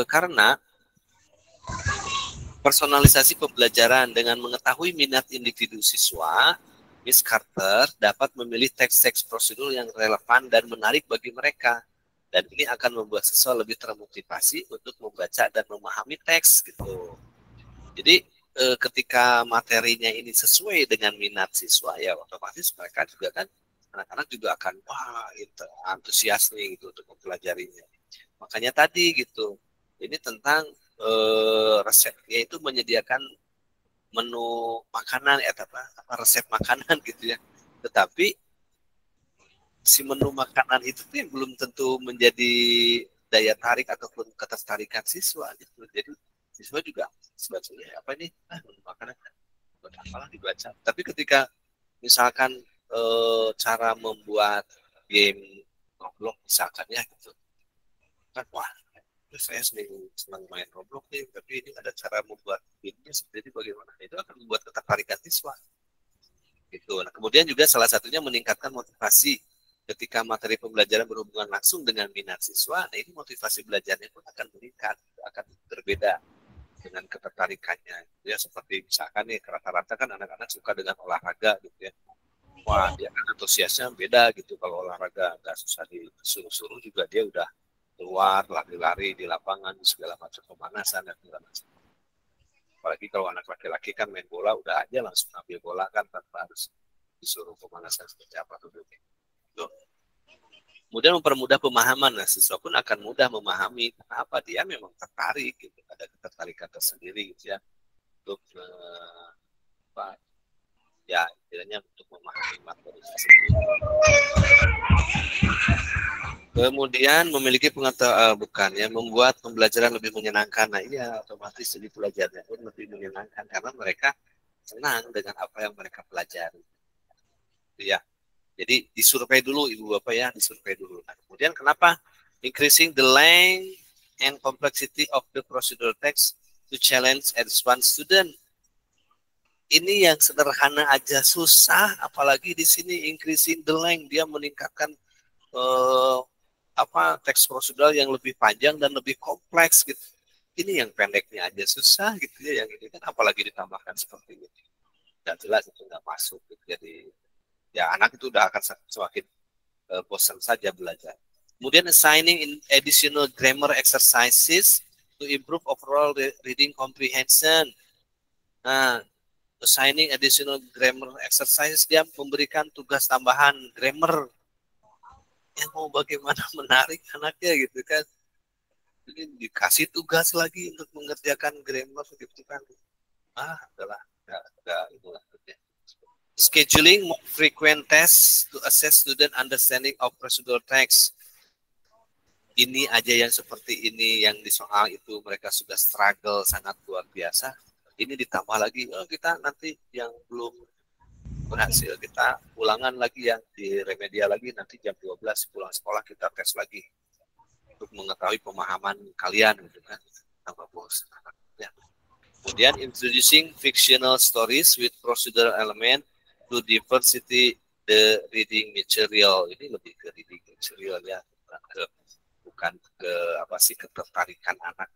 karena personalisasi pembelajaran dengan mengetahui minat individu siswa, Miss Carter dapat memilih teks-teks prosedur yang relevan dan menarik bagi mereka. Dan ini akan membuat siswa lebih termotivasi untuk membaca dan memahami teks gitu. Jadi ketika materinya ini sesuai dengan minat siswa, ya otomatis mereka juga kan, anak-anak juga akan wah itu antusias nih gitu untuk mempelajarinya. Makanya tadi gitu, ini tentang resep, yaitu menyediakan menu makanan apa resep makanan gitu ya. Tetapi si menu makanan itu tuh yang belum tentu menjadi daya tarik ataupun ketertarikan siswa gitu. Jadi siswa juga sebetulnya apa ini menu makanan buat apalah dibaca. Tapi ketika misalkan cara membuat game Roblox misalkan ya gitu kan, wah saya senang main Roblox nih, tapi ini ada cara membuat gamenya seperti bagaimana, itu akan membuat ketertarikan siswa gitu. Nah, kemudian juga salah satunya meningkatkan motivasi ketika materi pembelajaran berhubungan langsung dengan minat siswa. Nah, ini motivasi belajarnya pun akan meningkat, akan berbeda dengan ketertarikannya. Ya seperti misalkan nih rata-rata kan anak-anak suka dengan olahraga gitu ya. Wah, dia kan antusiasnya beda gitu. Kalau olahraga nggak susah disuruh-suruh juga dia udah keluar lari-lari di lapangan segala macam pemanasan dan segala macam. Apalagi kalau anak laki-laki kan main bola udah aja langsung ambil bola kan tanpa harus disuruh pemanasan seperti apa tuh. Kemudian mempermudah pemahaman, nah siswa pun akan mudah memahami kenapa dia memang tertarik gitu, ada ketertarikan tersendiri gitu ya untuk ya istilahnya untuk memahami materi tersebut. Kemudian memiliki pengetahuan membuat pembelajaran lebih menyenangkan. Nah iya otomatis jadi pelajarannya pun lebih menyenangkan karena mereka senang dengan apa yang mereka pelajari. Ya, jadi disurvei dulu ibu bapak ya, disurvei dulu. Nah, kemudian kenapa increasing the length and complexity of the procedural text to challenge advanced student? Ini yang sederhana aja susah, apalagi di sini increasing the length, dia meningkatkan teks prosedural yang lebih panjang dan lebih kompleks gitu. Ini yang pendeknya aja susah gitu ya, yang ini kan apalagi ditambahkan seperti ini. Nggak jelas itu nggak masuk gitu. Jadi ya anak itu udah akan semakin bosan saja belajar. Kemudian assigning in additional grammar exercises to improve overall reading comprehension. Nah, assigning additional grammar exercises, dia memberikan tugas tambahan grammar. Yang mau bagaimana menarik anaknya gitu kan. Ini dikasih tugas lagi untuk mengerjakan grammar gitu kan. Adalah itulah. Scheduling more frequent tests to assess student understanding of procedural text. Ini aja yang seperti ini yang di soal itu mereka sudah struggle sangat luar biasa. Ini ditambah lagi, kita nanti yang belum berhasil kita ulangan lagi yang di remedial lagi, nanti jam 12 pulang sekolah kita tes lagi untuk mengetahui pemahaman kalian gitu kan sama bos ya. Kemudian introducing fictional stories with procedural element to diversity the reading material. Ini lebih ke reading material ya, bukan ke apa sih ketertarikan anak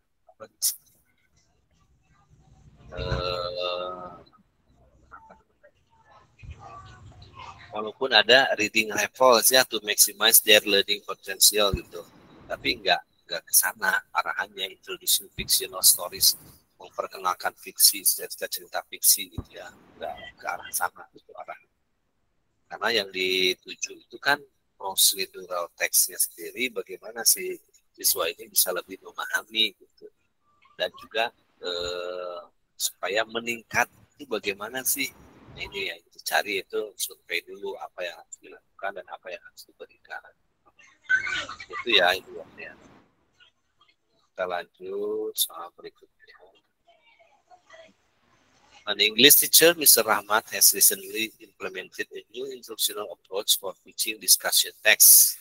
walaupun ada reading levels ya to maximize their learning potential gitu, tapi nggak ke sana arahannya. Introducing fictional stories, memperkenalkan fiksi, cerita fiksi gitu ya, nggak ke arah sana gitu arah. Karena yang dituju itu kan procedural text-nya sendiri, bagaimana si siswa ini bisa lebih memahami gitu, dan juga supaya meningkat itu bagaimana sih ini yang dicari itu survei dulu apa yang harus dilakukan dan apa yang harus diberikan. Itu ya intinya. Kita lanjut soal berikutnya. An English teacher, Mr. Rahmat, has recently implemented a new instructional approach for teaching discussion text.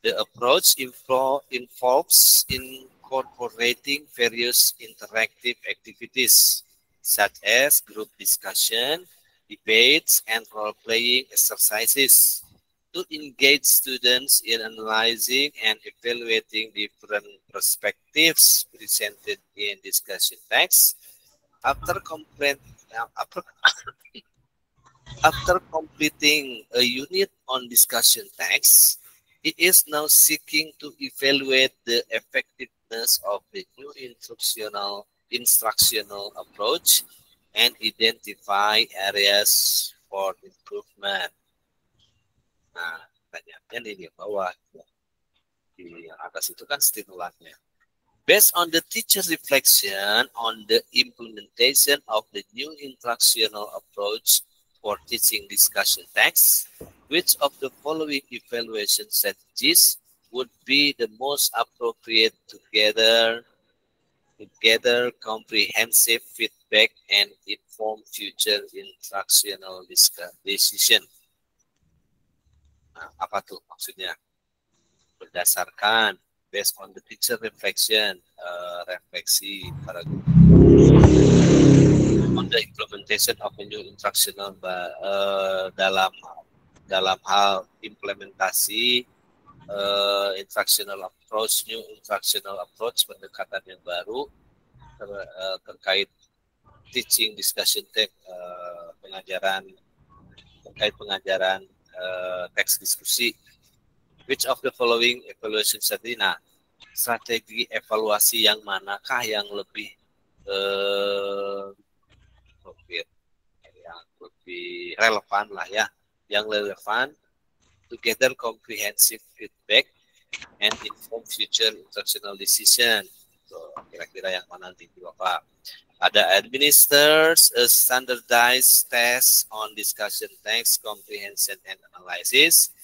The approach involves incorporating various interactive activities, such as group discussion, debates, and role-playing exercises to engage students in analyzing and evaluating different perspectives presented in discussion text. After completing a unit on discussion text, it is now seeking to evaluate the effectiveness of the new instructional approach and identify areas for improvement. Nah, pertanyaannya di bawah, di atas itu kan stimulannya. Based on the teacher's reflection on the implementation of the new instructional approach for teaching discussion text, which of the following evaluation strategies would be the most appropriate to gather comprehensive feedback and inform future instructional decision? Nah, apa tuh maksudnya? Berdasarkan based on the teacher reflection, refleksi para guru on the implementation of a new instructional dalam hal implementasi instructional approach pendekatan yang baru terkait teaching discussion text, pengajaran teks diskusi. Which of the following evaluation strategy? Nah, strategi evaluasi yang manakah yang lebih relevan lah ya, yang relevan to gather comprehensive feedback and inform future instructional decision. So, kira-kira yang mana nanti Bapak? Ada administers a standardized test on discussion text comprehension and analysis.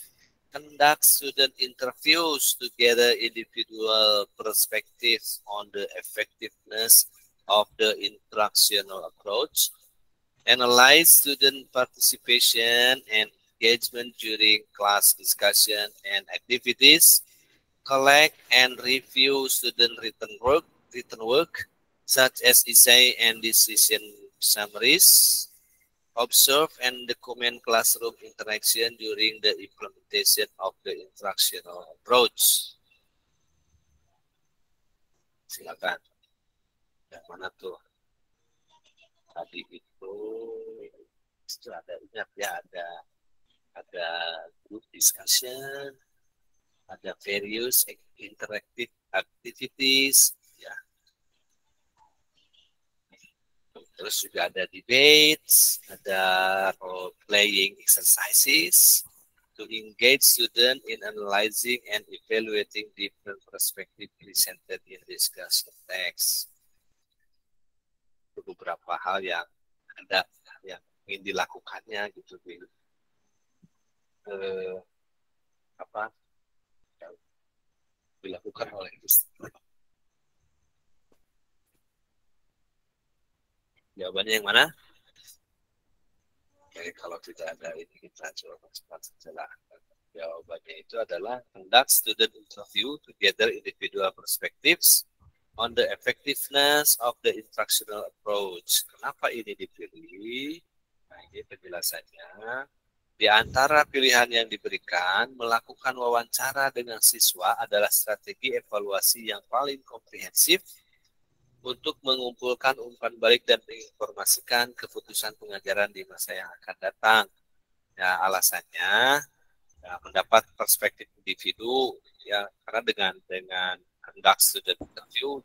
Conduct student interviews to gather individual perspectives on the effectiveness of the instructional approach. Analyze student participation and engagement during class discussion and activities. Collect and review student written work such as essay and decision summaries. Observe and document classroom interaction during the implementation of the instructional approach. Silakan. Yang mana tuh? Tadi itu ada ingat ya, ada group discussion, ada various interactive activities, ya. Terus juga ada debates, ada role playing exercises to engage student in analyzing and evaluating different perspectives presented in discussion text. Itu beberapa hal yang ada yang ingin dilakukannya gitu, dilakukan oleh jawabannya yang mana? Oke, kalau tidak ada ini kita coba cepat saja. Jawabannya itu adalah conduct student interview to gather individual perspectives on the effectiveness of the instructional approach. Kenapa ini dipilih? Nah, ini penjelasannya. Di antara pilihan yang diberikan, melakukan wawancara dengan siswa adalah strategi evaluasi yang paling komprehensif untuk mengumpulkan umpan balik dan menginformasikan keputusan pengajaran di masa yang akan datang. Ya, alasannya ya, mendapat perspektif individu ya, karena dengan conduct student interview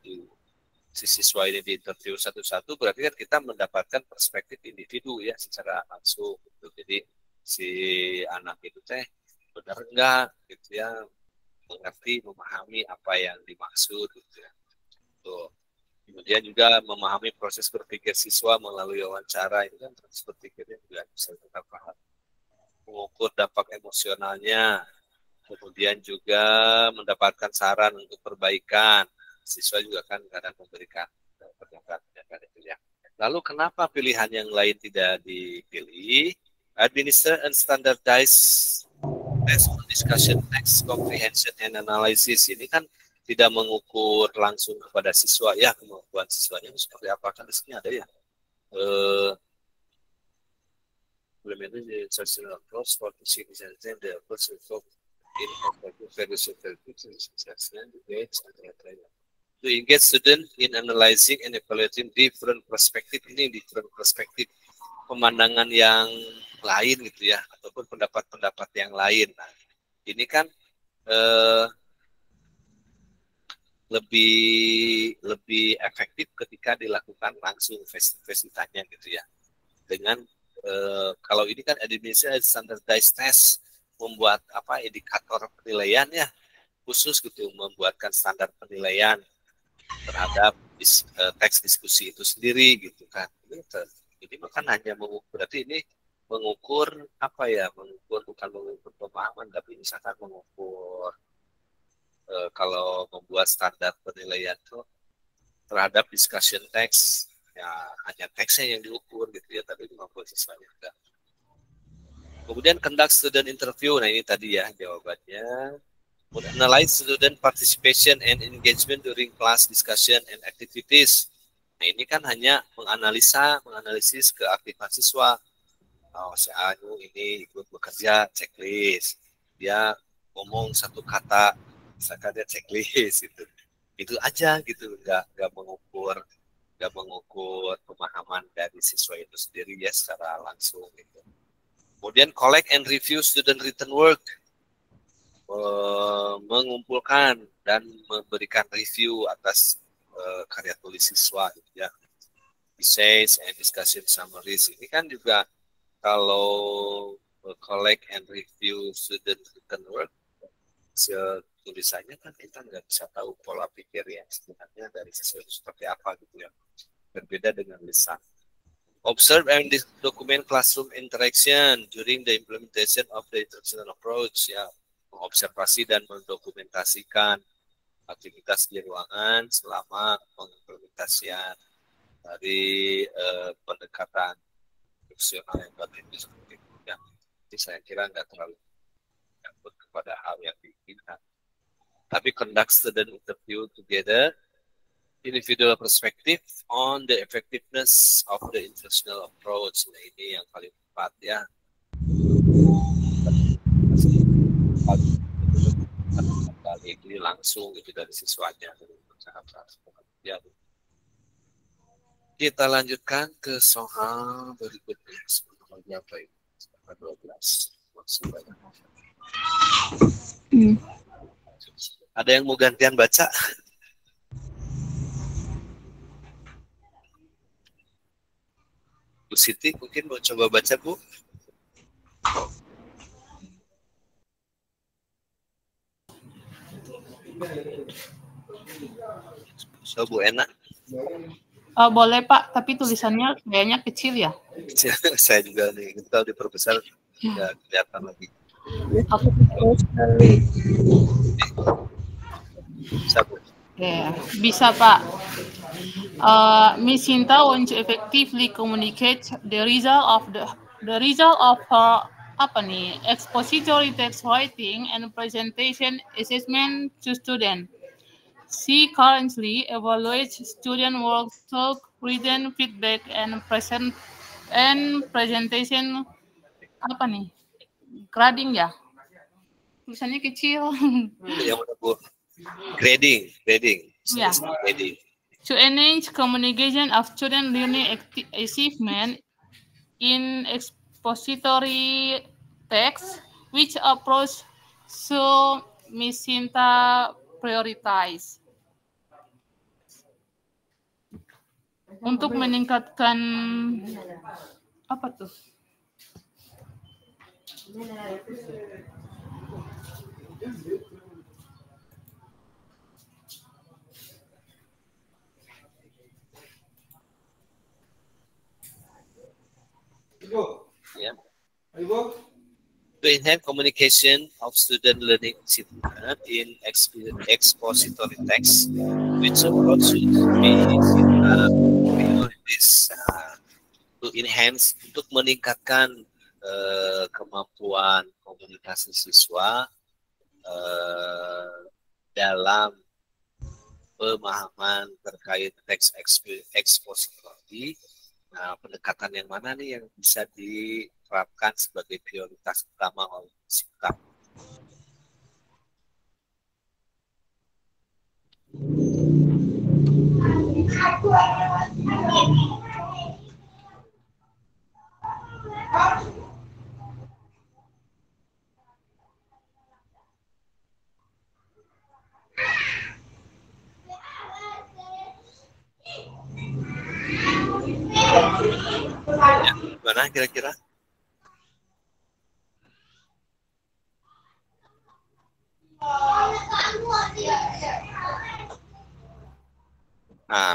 si siswa ini diinterview satu-satu, berarti kan kita mendapatkan perspektif individu ya secara langsung gitu. Jadi si anak itu benar enggak gitu ya, mengerti, memahami apa yang dimaksud gitu ya. Tuh. Kemudian juga memahami proses berpikir siswa melalui wawancara, itu kan proses berpikirnya juga bisa kita paham. Mengukur dampak emosionalnya, kemudian juga mendapatkan saran untuk perbaikan. Siswa juga kan kadang memberikan pernyataan itu ya. Lalu kenapa pilihan yang lain tidak dipilih? Administer and standardize test discussion, text comprehension and analysis. Ini kan tidak mengukur langsung kepada siswa ya, kemampuan siswanya seperti apa, kan di sini ada ya. Implementing the social approach for teaching and the approach of in various assessment debates and criteria. To engage student in analyzing and evaluating different perspective, ini different perspective, pemandangan yang lain gitu ya, ataupun pendapat-pendapat yang lain. Nah, ini kan lebih efektif ketika dilakukan langsung face-to-face ditanya gitu ya. Dengan kalau ini kan administration standardized test, membuat indikator penilaian ya khusus gitu, membuatkan standar penilaian terhadap teks diskusi itu sendiri gitu kan. Ini bukan hanya mengukur, berarti ini mengukur mengukur bukan mengukur pemahaman, tapi misalkan mengukur kalau membuat standar penilaian itu terhadap discussion text, ya hanya teksnya yang diukur gitu ya, tapi kemampuan siswanya enggak. Kemudian conduct student interview, nah ini tadi ya jawabannya. Analyze student participation and engagement during class discussion and activities. Nah ini kan hanya menganalisis keaktifan siswa. Oh, si Anu ini ikut bekerja, checklist. Dia ngomong satu kata, misalkan dia checklist itu aja gitu, nggak mengukur pemahaman dari siswa itu sendiri ya secara langsung gitu. Kemudian collect and review student written work, mengumpulkan dan memberikan review atas karya tulis siswa gitu ya. Essays and discussion summaries, ini kan juga kalau collect and review student written work, tulisannya kan kita nggak bisa tahu pola pikir yang sebenarnya dari siswa itu seperti apa gitu ya, berbeda dengan lisan. Observe and document classroom interaction during the implementation of the instructional approach, ya, mengobservasi dan mendokumentasikan aktivitas di ruangan selama pengimplementasian dari pendekatan instruksional yang tadi seperti itu ya. Jadi saya kira nggak terlalu nyangkut kepada hal yang diinginkan. Tapi conduct student interview together, individual perspective on the effectiveness of the instructional approach. Nah ini yang paling tepat ya. Kali ini langsung itu dari siswanya. Ya. Kita lanjutkan ke soal berikutnya. Soalnya apa ini? 12. Ada yang mau gantian baca? Bu Siti mungkin mau coba baca, Bu? So, Bu enak? Boleh Pak, tapi tulisannya kayaknya kecil ya. Saya juga nih, kalau diperbesar nggak kelihatan lagi. Aku sekali. bisa Pak. Miss Sinta wants to effectively communicate the result of her expository text writing and presentation assessment to students. She currently evaluates student work, talk, written feedback, and presentation grading ya. Tulisannya kecil. Yang mana, Bu? Grading. Yeah. Grading. To enhance communication of student learning achievement in expository text, which approach should Miss Sinta prioritize? Untuk meningkatkan apa tuh? To enhance communication of student learning achievement in expository text, which approach should be priorities to enhance, untuk meningkatkan kemampuan komunikasi siswa dalam pemahaman terkait teks ekspositori. Nah, pendekatan yang mana nih yang bisa diterapkan sebagai prioritas utama oleh sikap? Ya, gimana kira-kira?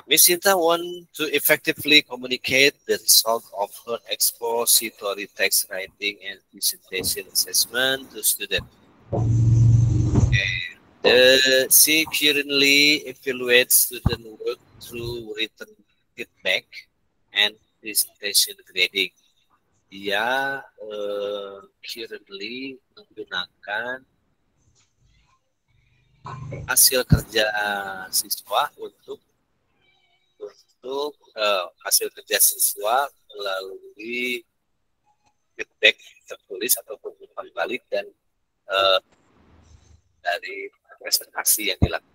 Miss Sinta want to effectively communicate the result of her expository text writing and presentation assessment to students. Okay. She currently evaluates student work through written feedback and presentation grading. Dia currently menggunakan hasil kerja siswa untuk hasil kerja siswa melalui feedback tertulis ataupun umpan balik dan dari presentasi yang dilakukan.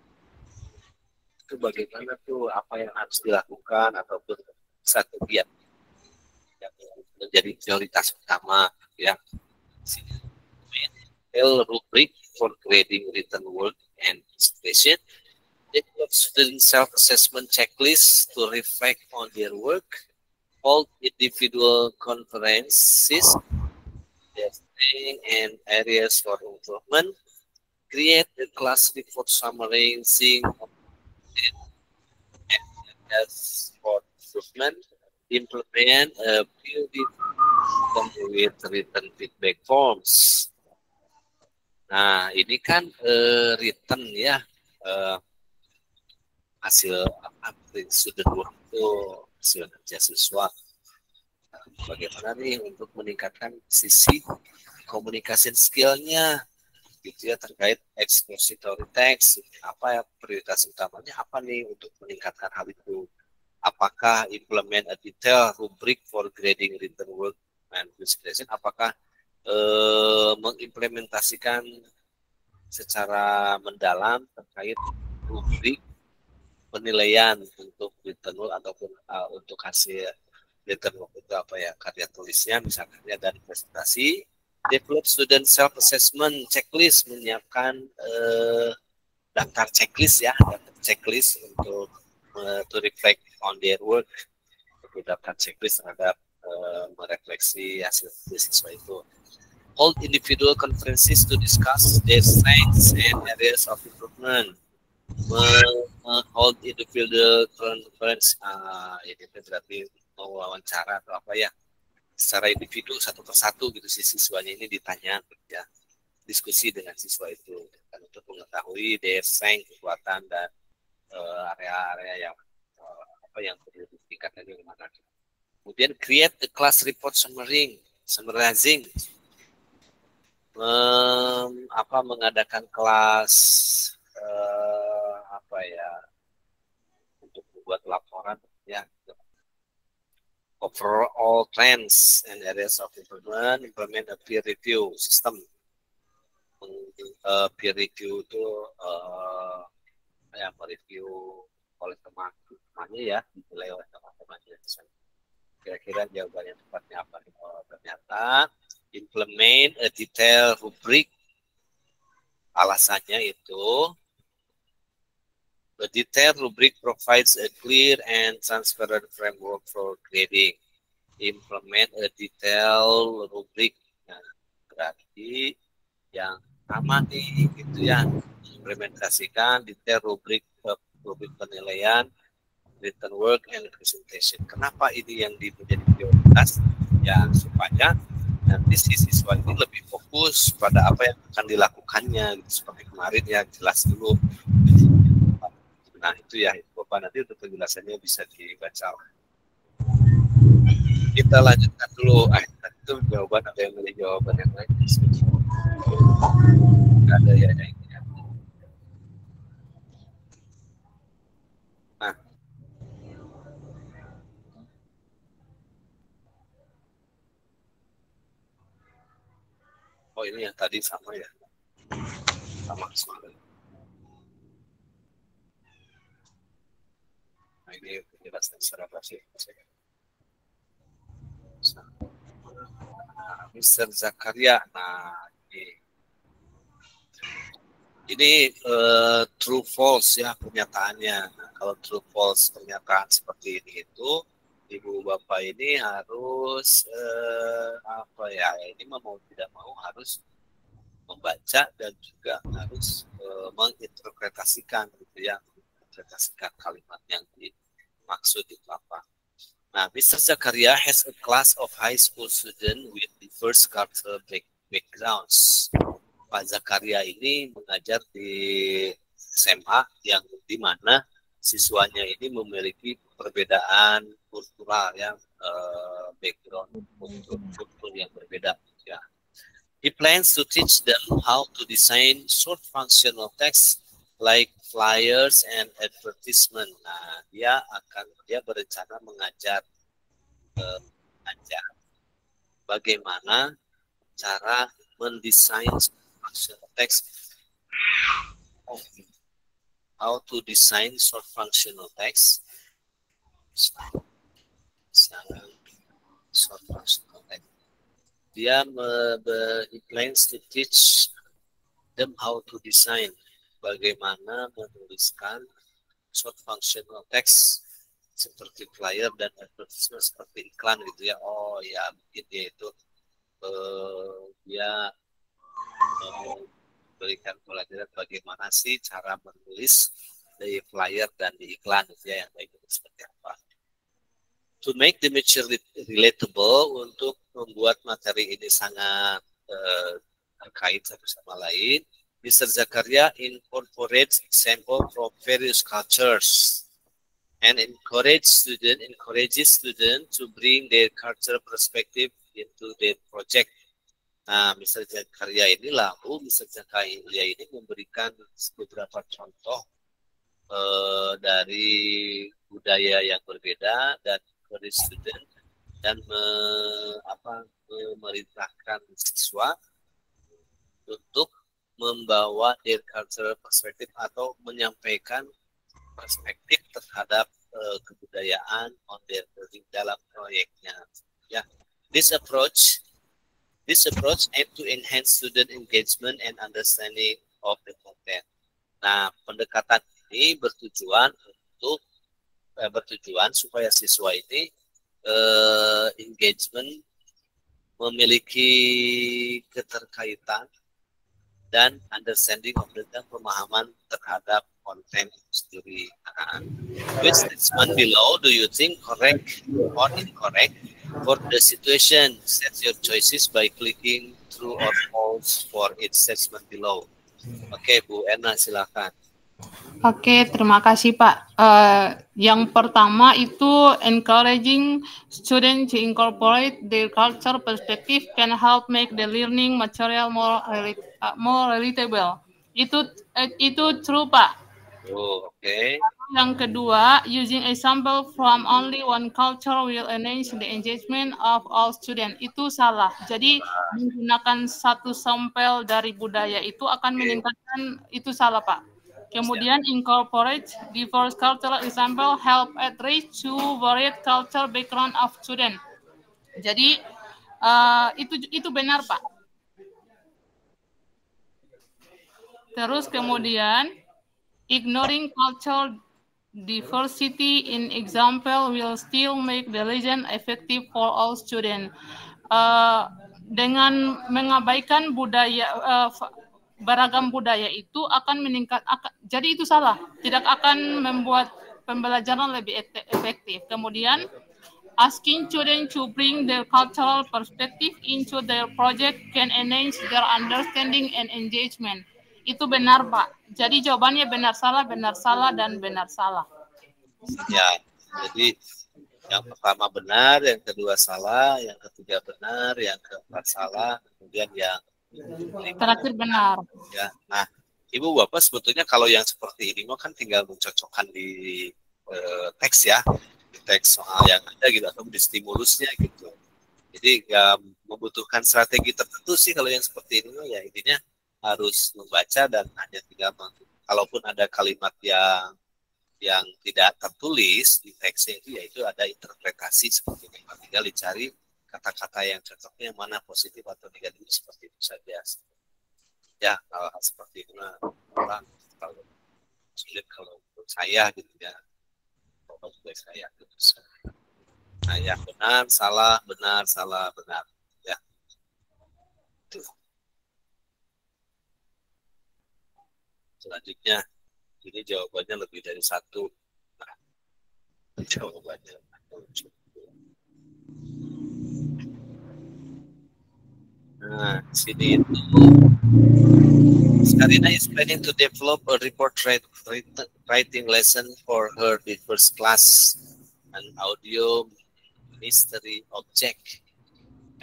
Itu bagaimana tuh, apa yang harus dilakukan ataupun strategi yang menjadi prioritas utama ya. Rubric for grading written work and presentation. Develop student self-assessment checklist to reflect on their work. Hold individual conferences, testing and areas for improvement. Create a class report summarizing areas for improvement. Implement a peer with written feedback forms. Nah, ini kan written ya. Hasil student work itu hasil kerja siswa. Bagaimana nih untuk meningkatkan sisi communication skill-nya gitu ya terkait expository text. Apa ya prioritas utamanya apa nih untuk meningkatkan hal itu? Apakah implement a detailed rubric for grading written work and presentation? Apakah mengimplementasikan secara mendalam terkait rubrik penilaian untuk written work ataupun untuk hasil written work itu apa ya, karya tulisnya misalkan ya, dari presentasi. Develop student self-assessment checklist, menyiapkan daftar checklist ya, daftar checklist untuk to reflect on their work, untuk daftar checklist terhadap merefleksi hasil siswa itu. Hold individual conferences to discuss their strengths and areas of improvement. Hold individual conference, ini berarti mewawancara atau apa ya, secara individu satu persatu gitu si siswanya ini ditanya ya, diskusi dengan siswa itu dan untuk mengetahui their strength, kekuatan dan area-area yang apa yang perlu ditingkatkan di mana. Kemudian create a class report summarizing, mengadakan kelas untuk membuat laporan ya, overall trends and areas of improvement. Implement a peer review system. Peer review itu mereview oleh teman-temannya ya, dinilai oleh teman-temannya. Kira-kira jawabannya tepatnya apa? Ternyata implement a detailed rubric. Alasannya itu the detailed rubric provides a clear and transparent framework for grading. Implement a detailed rubric. Nah, berarti yang sama nih gitu ya, implementasikan detail rubric penilaian written work and presentation. Kenapa ini yang menjadi prioritas? Ya supaya nanti si siswa ini lebih fokus pada apa yang akan dilakukannya gitu. Seperti kemarin ya, jelas dulu. Nah itu ya, itu Bapak, nanti untuk penjelasannya bisa dibaca. Kita lanjutkan dulu. Itu jawaban, ada yang milih jawaban yang lain? Nggak ada ya yang ini. Nah, oh ini yang tadi sama ya, sama semua. Nah ini penjelasan secara basic. Mr. Zakaria, nah ini true false ya pernyataannya. Nah, kalau true false pernyataan seperti ini itu ibu bapak ini harus apa ya? Ini mau tidak mau harus membaca dan juga harus menginterpretasikan gitu ya, menginterpretasikan kalimat yang dimaksud itu apa. Nah, Mr. Zakaria has a class of high school students with diverse cultural backgrounds. Pak Zakaria ini mengajar di SMA yang di mana siswanya ini memiliki perbedaan kultural yang background kultur yang berbeda. Ya. He plans to teach them how to design short functional text like flyers and advertisement. Nah, dia berencana mengajar bagaimana cara mendesain functional text, how to design short functional text, short functional text. Dia plans to teach them how to design, bagaimana menuliskan short functional text seperti flyer dan advertisement seperti iklan gitu ya. Oh ya, mungkin dia itu dia berikan pelajaran bagaimana sih cara menulis di flyer dan di iklan gitu ya, yang baik itu seperti apa. To make the material relatable, untuk membuat materi ini sangat terkait satu sama lain, Mr. Zakaria incorporates example from various cultures and encourages students to bring their cultural perspective into their project. Nah, Mr. Zakaria ini memberikan beberapa contoh dari budaya yang berbeda dan encourage student dan memerintahkan siswa untuk membawa their cultural perspective atau menyampaikan perspektif terhadap kebudayaan on their dalam proyeknya. Ya, this approach aims to enhance student engagement and understanding of the content. Nah, pendekatan ini bertujuan supaya siswa ini engagement, memiliki keterkaitan dan understanding of the pemahaman terhadap konten itu sendiri. Which statement below do you think correct or incorrect? For the situation, set your choices by clicking true or false for each statement below. Oke, Bu Ena, silakan. Oke, terima kasih Pak. Yang pertama itu encouraging students to incorporate their culture perspective can help make the learning material more relatable. Itu true Pak. Oh, oke. Yang kedua, using example from only one culture will enhance the engagement of all students. Itu salah. Jadi menggunakan satu sampel dari budaya itu akan meningkatkan, itu salah Pak. Kemudian incorporate diverse cultural example help outreach to varied culture background of student. Jadi itu benar Pak. Terus kemudian ignoring cultural diversity in example will still make the lesson effective for all students. Dengan mengabaikan budaya beragam budaya itu akan meningkat, jadi itu salah, tidak akan membuat pembelajaran lebih efektif. Kemudian Asking students to bring their cultural perspective into their project can enhance their understanding and engagement. Itu benar, Pak. Jadi jawabannya benar salah, dan benar salah. Ya, jadi yang pertama benar, yang kedua salah, yang ketiga benar, yang keempat salah, kemudian yang terakhir benar. Ya, nah, Ibu Bapak sebetulnya kalau yang seperti ini kan tinggal mencocokkan di teks ya. Teks soal yang ada gitu atau di stimulusnya gitu. Jadi nggak membutuhkan strategi tertentu sih kalau yang seperti ini ya, intinya harus membaca dan hanya tinggal kalaupun ada kalimat yang tidak tertulis di teksnya itu ada interpretasi seperti ini, tinggal dicari kata-kata yang cocoknya yang mana positif atau negatif seperti itu saja. Ya, hal seperti itu orang terlalu sulit kalau menurut saya gitu ya. Juga saya nah, yang benar salah benar ya. Tuh. Selanjutnya ini jawabannya lebih dari satu. Nah, jawabannya nah sini itu Karina is planning to develop a report writing lesson for her the first class, an audio mystery object.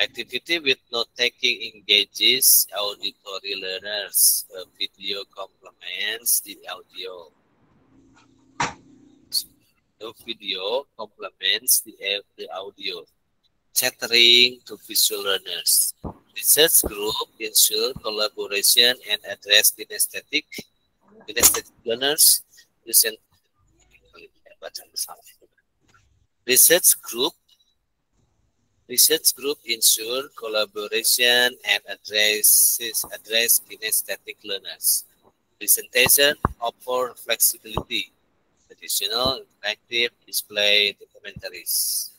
Activity with note-taking engages auditory learners. A video complements the audio. The video complements the audio. Chattering to visual learners. Research group ensure collaboration and address kinesthetic learners. Research group ensure collaboration and address kinesthetic learners. Presentation offer flexibility, additional interactive display documentaries.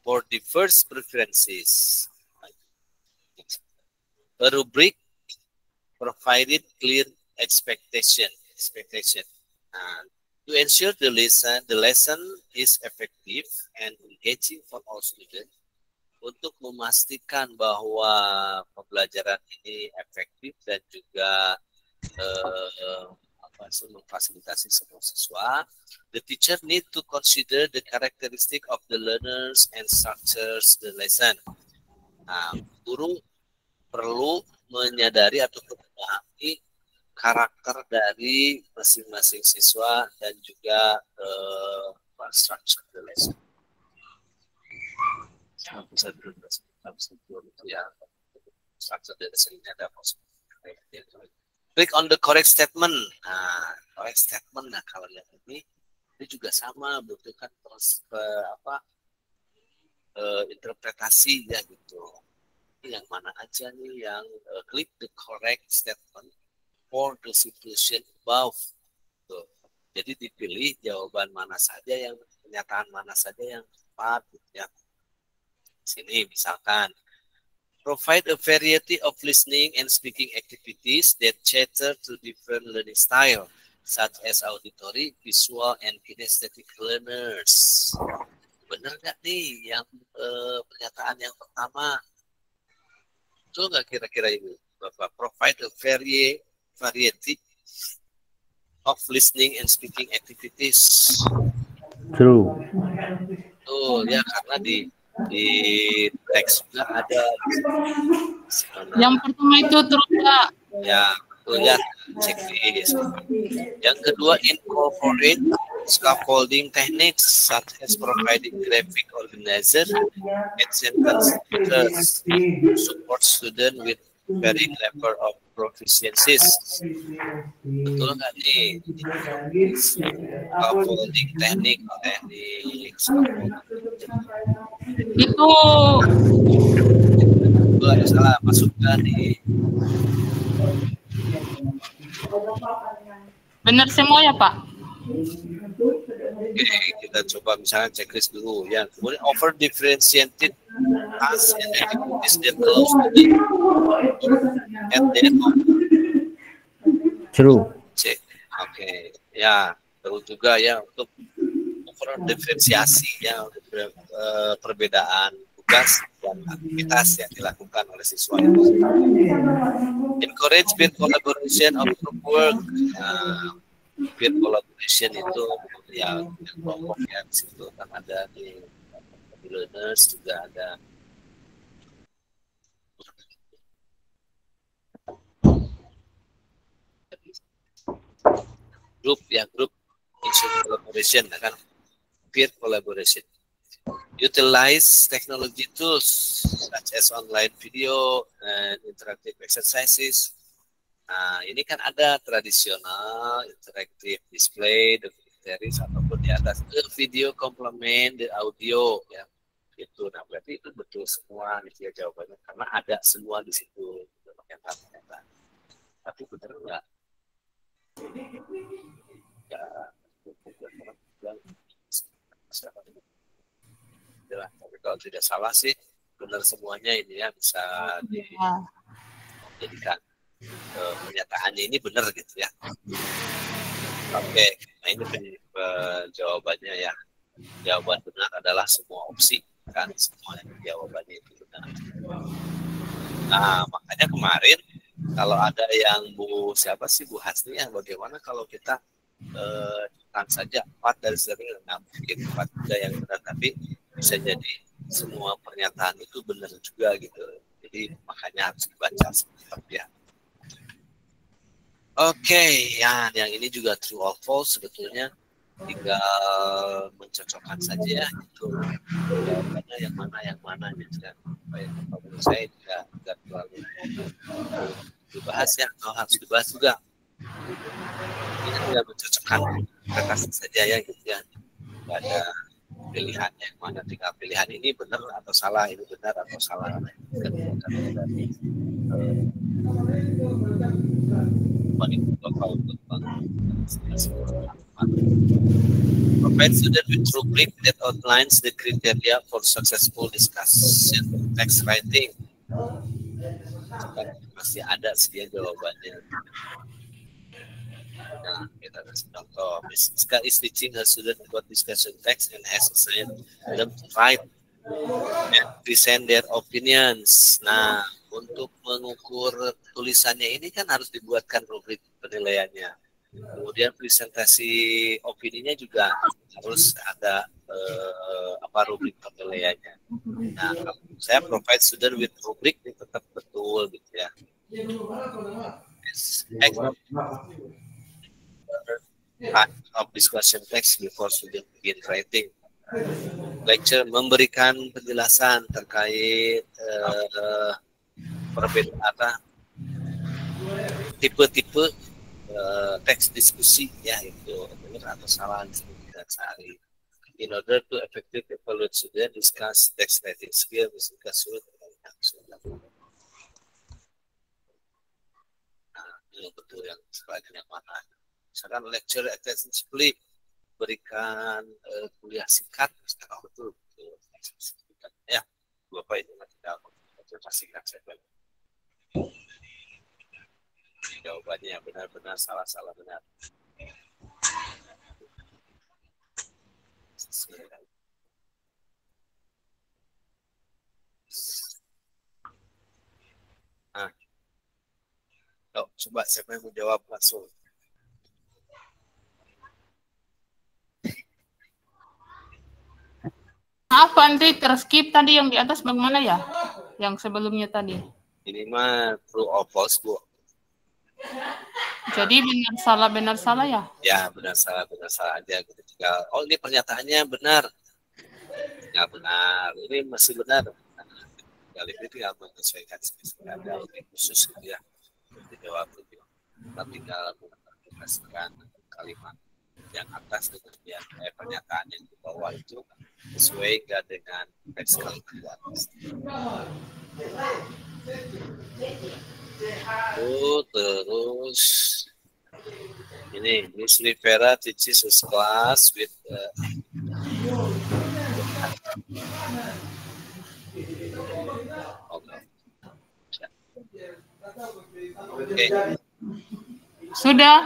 For diverse preferences, a rubric provided clear expectation. To ensure the lesson is effective and engaging for all students, untuk memastikan bahwa pembelajaran ini efektif dan juga memfasilitasi semua siswa, the teacher need to consider the characteristic of the learners and structures the lesson. Nah, guru perlu menyadari atau memahami karakter dari masing-masing siswa dan juga structure the lesson. Structure the lesson ini ada click on the correct statement. Nah, correct statement. Nah, kalau yang ini juga sama, butuhkan interpretasi ya gitu. Yang mana aja nih yang click the correct statement for the situation above. Tuh. Jadi dipilih jawaban mana saja yang pernyataan mana saja yang tepat gitu ya. Sini misalkan provide a variety of listening and speaking activities that cater to different learning style, such as auditory, visual, and kinesthetic learners. Benar nggak nih yang pernyataan yang pertama? Betul nggak kira-kira ini? Bapak provide a variety of listening and speaking activities. True. Tuh ya, karena di teks juga ada. Yang pertama itu terus Pak. Ya, betul ya, checklist. Yang kedua, incorporate scaffolding techniques such as providing graphic organizer and sentence structures to support student with varying level of proficiencies. Betul nggak nih? Scaffolding teknik. Itu ada salah masukkan nih. benar semua ya Pak? Oke, kita coba misalnya checklist dulu ya. Kemudian offer differentiated tasks and activities that allow student at their home. True. Oke, ya perlu juga ya untuk overall diferensiasi ya, perbedaan tugas dan aktivitas yang dilakukan oleh siswa itu. Encourage peer collaboration of group work. Peer collaboration itu ya kelompok ya, di situ kan ada di learners juga ada. Grup collaboration kan, peer collaboration. Utilize technology tools such as online video and interactive exercises. Nah, ini kan ada tradisional interactive display, documentaries ataupun di atas video complement the audio ya. Itu, nah berarti itu betul semua nih ya jawabannya karena ada semua di situ. Tapi benar enggak? Ya, tapi kalau tidak salah sih benar semuanya ini ya, bisa dijadikan pernyataannya ini benar gitu ya. Oke, nah ini jawabannya ya. Jawaban benar adalah semua opsi kan, semua jawabannya itu benar. Nah makanya kemarin kalau ada yang Bu Hasni ya, bagaimana kalau kita tentang saja 4 dari sering, nah mungkin 4 juga yang benar, tapi bisa jadi semua pernyataan itu benar juga gitu. Jadi makanya harus dibaca seperti ya. Oke, ya yang ini juga true or false sebetulnya, tinggal mencocokkan saja ya gitu. Jawabannya yang mana gitu kan. Menurut saya tidak terlalu dibahas ya, harus dibahas juga. Ini tidak mencocokkan kata saja ya gitu ya. Tidak ada pilihan yang mana, tinggal pilihan ini benar atau salah, ini benar atau salah. Provide student with rubric that outlines the criteria for successful discussion text writing. Masih ada sih jawabannya. Nah, kita kasih contoh. Miss Ska is teaching her student about discussion text and has assigned them to write and present their opinions. Nah, untuk mengukur tulisannya ini kan harus dibuatkan rubrik penilaiannya. Kemudian presentasi opininya juga harus ada rubrik penilaiannya. Nah, kalau saya provide student with rubrik ini tetap betul gitu ya. Of discussion text before student begin writing. Lecture memberikan penjelasan terkait perbedaan tipe-tipe teks diskusi ya, itu benar atau salah kita cari. In order to effectively evaluate student, discuss text writing skill, discuss ini betul yang selanjutnya mana. Misalkan lecture extensively, berikan kuliah singkat, sekarang betul ya. Bapak itu tidak konsentrasikan saya. Jawabannya benar-benar salah benar. Nah, coba siapa yang mau jawab langsung? Apa nanti terskip tadi yang di atas bagaimana ya? Yang sebelumnya tadi. Ini mah true or false, Bu. Jadi benar salah ya? Ya, benar salah aja gitu. Tinggal, oh ini pernyataannya benar. Ya benar. Ini masih benar. Tinggal ini tinggal menyesuaikan ada lebih khusus gitu ya. Dijawab itu. Kita tinggal mengintegrasikan kalimat yang atas dengan yang pernyataan yang di bawah itu sesuai nggak dengan teks kalimat di atas. Terus ini Miss Rivera teaches his class with okay. Sudah.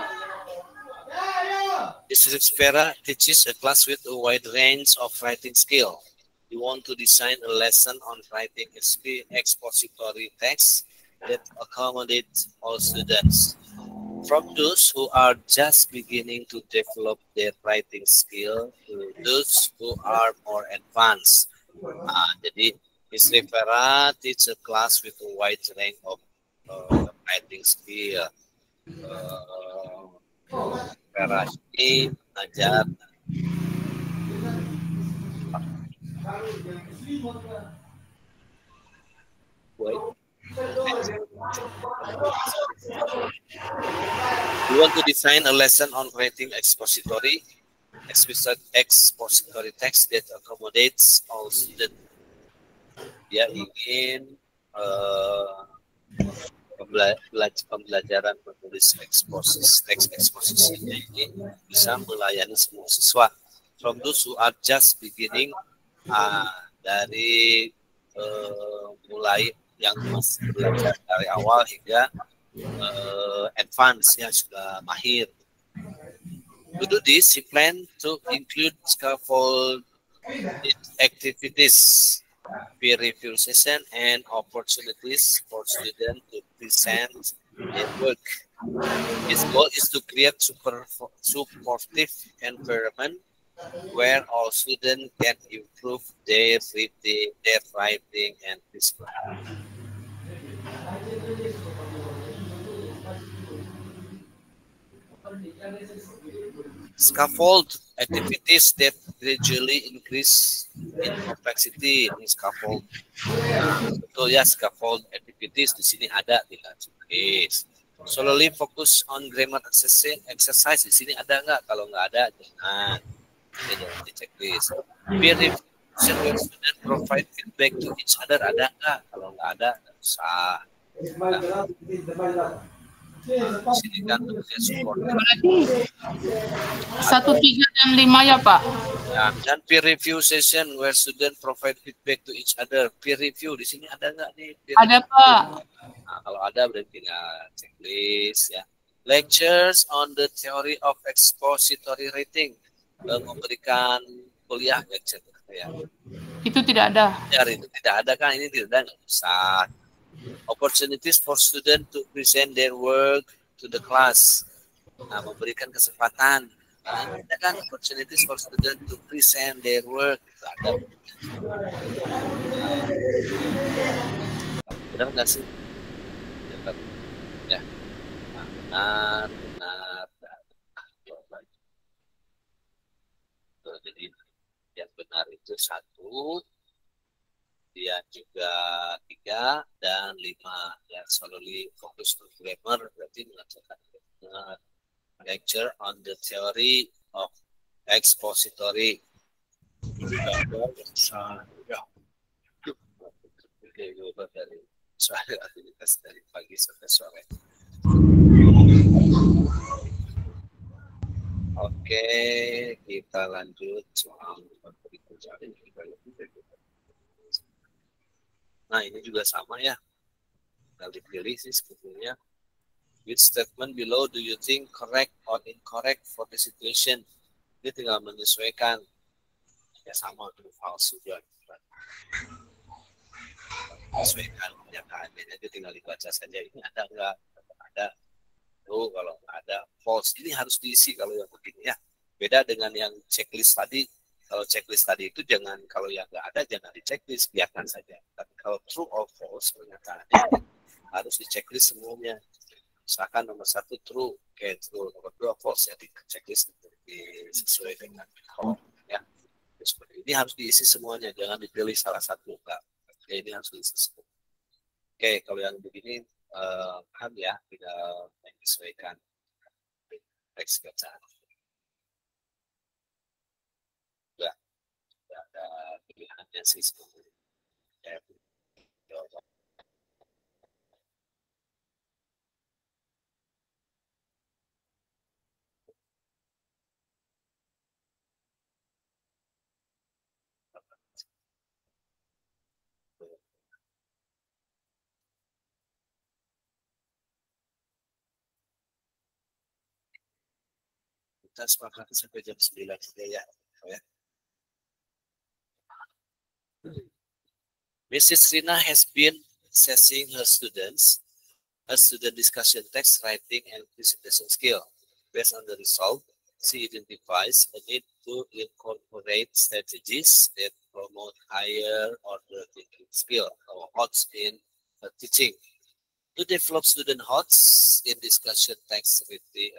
Miss Rivera teaches a class with a wide range of writing skill. you want to design a lesson on writing expository text that accommodates all students. From those who are just beginning to develop their writing skill to those who are more advanced. Jadi, his referat teach a class with a wide range of writing skill. Referasi mengajar You want to design a lesson on writing expository text that accommodates all students. Dia ingin pembelajaran menulis teks eksposisinya ini bisa melayani semua siswa. From those who are just beginning, dari mulai yang masih belajar dari awal hingga advance yang sudah mahir. To do this, he plan to include scaffold activities, peer review session, and opportunities for students to present their work. His goal is to create supportive environment where all students can improve their reading, their writing, and listening. Scaffold activities that gradually increase in complexity. Ini scaffold. Betul ya, scaffold activities di sini ada, tinggal tulis. Solely focus on grammar exercise di sini ada nggak? Kalau nggak ada, jangan. Ini jangan di checklist. Peer review where student provide feedback to each other ada nggak? Kalau nggak ada, nggak usah. Sini kan support. 1, 3, dan 5 ya Pak. Ya, dan peer review session where student provide feedback to each other. Peer review di sini ada nggak nih? Ada Pak. Nah, kalau ada berarti tinggal checklist ya. Lectures on the theory of expository writing. Memberikan kuliah lecture ya. Itu tidak ada. Ya, itu tidak ada kan? Ini tidak ada, nggak usah. Opportunities for student to present their work to the class. Nah, memberikan kesempatan. Nah, ada kan opportunities for student to present their work. Ada. Benar nggak sih? Ya. Nah, benar. Jadi yang benar itu 1. Kemudian juga 3 dan 5 ya, solely fokus to grammar berarti mengajarkan lecture on the theory of expository. Dari soal aktivitas dari pagi sampai sore. Oke, kita lanjut soal berikutnya. Nah, ini juga sama ya. Tinggal dipilih sih sebetulnya. Which statement below do you think correct or incorrect for the situation? Dia tinggal menyesuaikan. Ya sama untuk false juga. Menyesuaikan kenyataannya. Dia tinggal dibaca saja. Ini ada nggak? Ada. Tuh, kalau nggak ada false. Ini harus diisi kalau yang begini ya. Beda dengan yang checklist tadi. Kalau checklist tadi itu jangan, kalau yang nggak ada jangan di checklist, biarkan saja. Tapi kalau true or false pernyataannya harus di checklist semuanya. Misalkan nomor 1 true, oke true. Nomor 2 false ya di checklist sesuai dengan kalau ya. Seperti ini harus diisi semuanya, jangan dipilih salah satu enggak. Oke, ini harus diisi semua. Oke, kalau yang begini paham ya, tinggal menyesuaikan teks bacaan. Ada pilihannya sih sebenarnya. Kita sepakati sampai jam 9 saja ya. Mrs. Rina has been assessing her students, a student discussion text writing and presentation skill. Based on the result, she identifies a need to incorporate strategies that promote higher order thinking skill or HOTS in teaching. To develop student HOTS in discussion text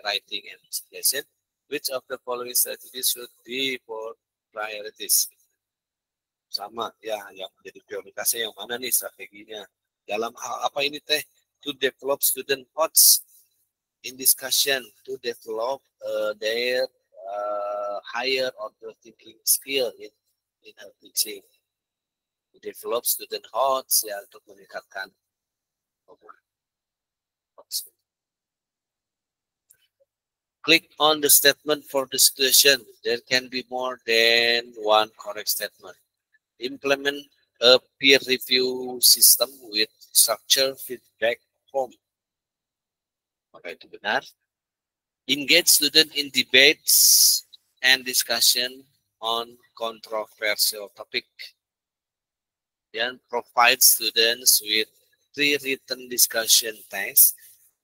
writing and presentation, which of the following strategies should be for priorities? Sama ya, yang menjadi prioritasnya yang mana nih strateginya? Dalam hal apa ini teh? To develop student HOTS in discussion, to develop their higher order thinking skill in teaching. To develop student HOTS ya untuk meningkatkan HOTS. Click on the statement for the situation. There can be more than one correct statement. Implement a peer review system with structured feedback form. Maka itu benar. Engage student in debates and discussion on controversial topic. Dan provide students with pre-written discussion text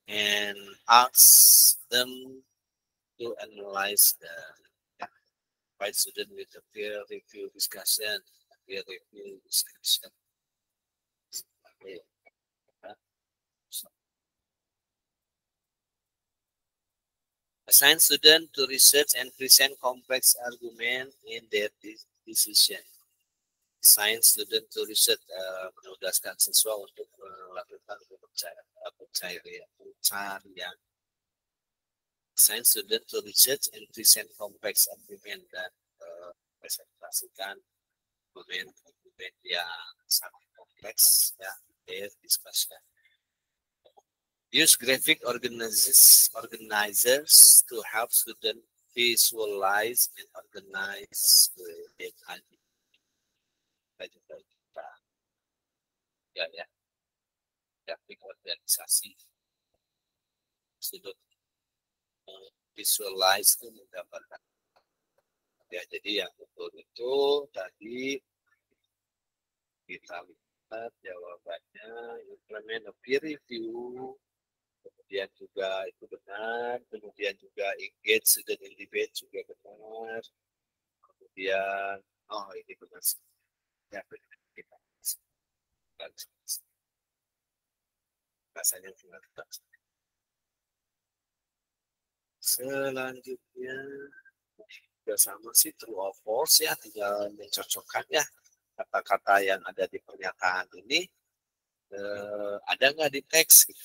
and ask them to analyze the provide student with a peer review discussion. Assign student to research and present complex argument in their decision. Assign student to research, menugaskan siswa untuk melakukan pencarian. Assign student to research and present complex argument dan presentasikan argument yang sangat kompleks ya, their discussion. Use graphic organizers to help students visualize and organize the idea. Ya, grafik organisasi. Student visualize itu menggambarkan. Ya, jadi yang betul itu tadi kita lihat jawabannya, implement a peer review, kemudian juga itu benar, kemudian juga engage student in debate juga benar, kemudian ini benar ya, kita rasanya benar. Selanjutnya juga sama sih, true or false ya, tinggal mencocokkan ya kata-kata yang ada di pernyataan ini ada nggak di teks gitu.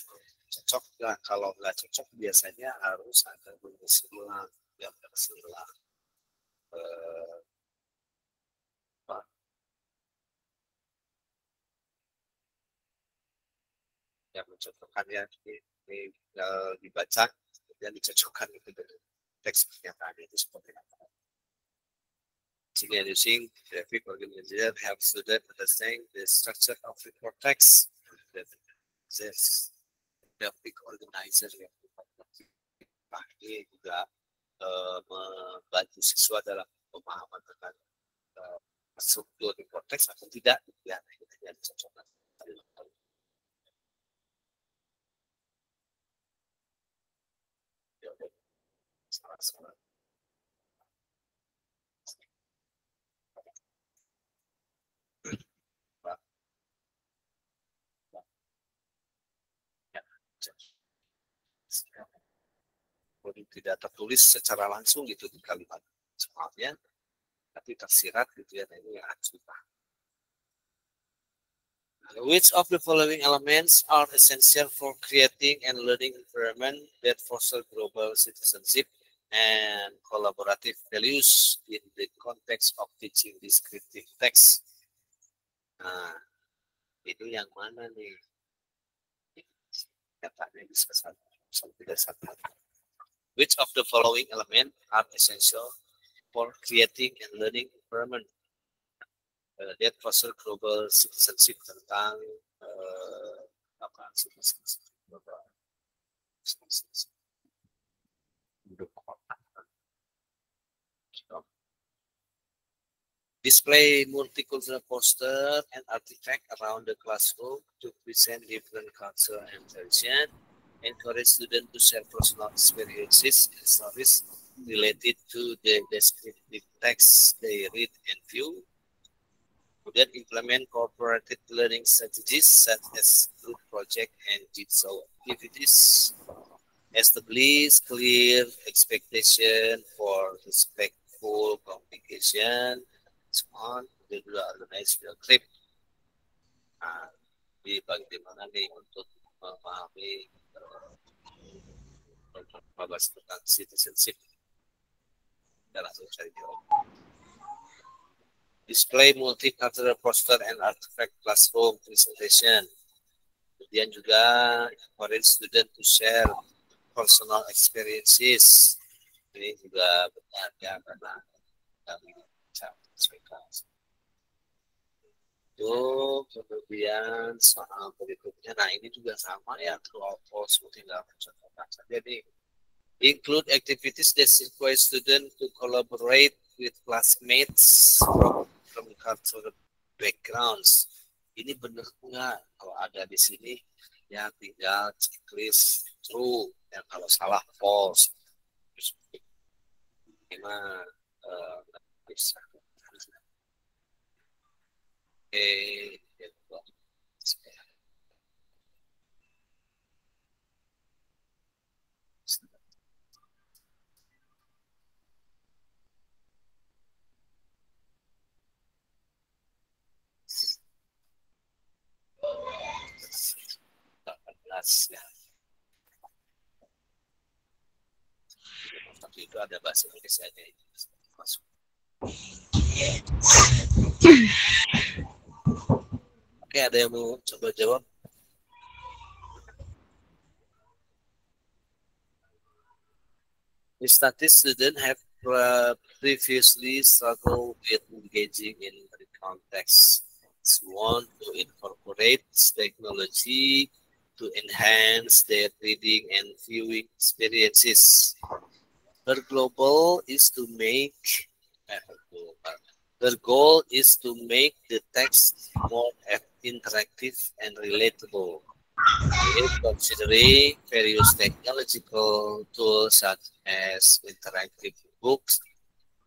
Cocok nggak? Kalau nggak cocok biasanya harus ada berulang yang berulang yang mencocokkan ya, ini dibaca kemudian dicocokkan itu dengan teks pernyataan itu seperti apa. Using graphic organizer help student understand the structure of report text. Graphic organizer yang ini juga membantu siswa dalam pemahaman tentang struktur report text atau tidak ya, kita dicocokkan. Salah-salah. Tidak tertulis secara langsung gitu di kalimat soalnya, tapi tersirat gitu ya, ini yang harus dipahami. Which of the following elements are essential for creating and learning environment that foster global citizenship and collaborative values in the context of teaching descriptive text? Nah, ini yang mana nih? Katanya bisa satu. Which of the following elements are essential for creating and learning environment that foster global citizenship, tentang citizenship global. Display multicultural poster and artifact around the classroom to present different culture and tradition. Encourage students to share personal experiences and stories related to the descriptive text they read and view. Kemudian implement cooperative learning strategies such as group project and jigsaw activities. Establish clear expectation for respectful communication. Dia juga organize field trip. Nah, di bagaimana nih untuk memahami membahas tentang citizenship. Kita langsung cari jawab. Display multicultural poster and artifact classroom presentation. Kemudian juga encourage student to share personal experiences. Ini juga benar ya, karena kami bisa menyesuaikan. Itu kemudian soal berikutnya. Nah ini juga sama ya, true or false, tinggal mencontohkan saja nih. Include activities that require student to collaborate with classmates from cultural backgrounds. Ini benar nggak? Kalau ada di sini ya tinggal checklist true, dan kalau salah false. Gimana bisa? Ya. Tapi itu ada bahasa Indonesia-nya itu masuk. Oke, ada yang mau coba jawab? Statis students have previously struggled with engaging in the context. Want to incorporate technology to enhance their reading and viewing experiences. Their goal is to make the text more interactive and relatable. Considering various technological tools such as interactive books,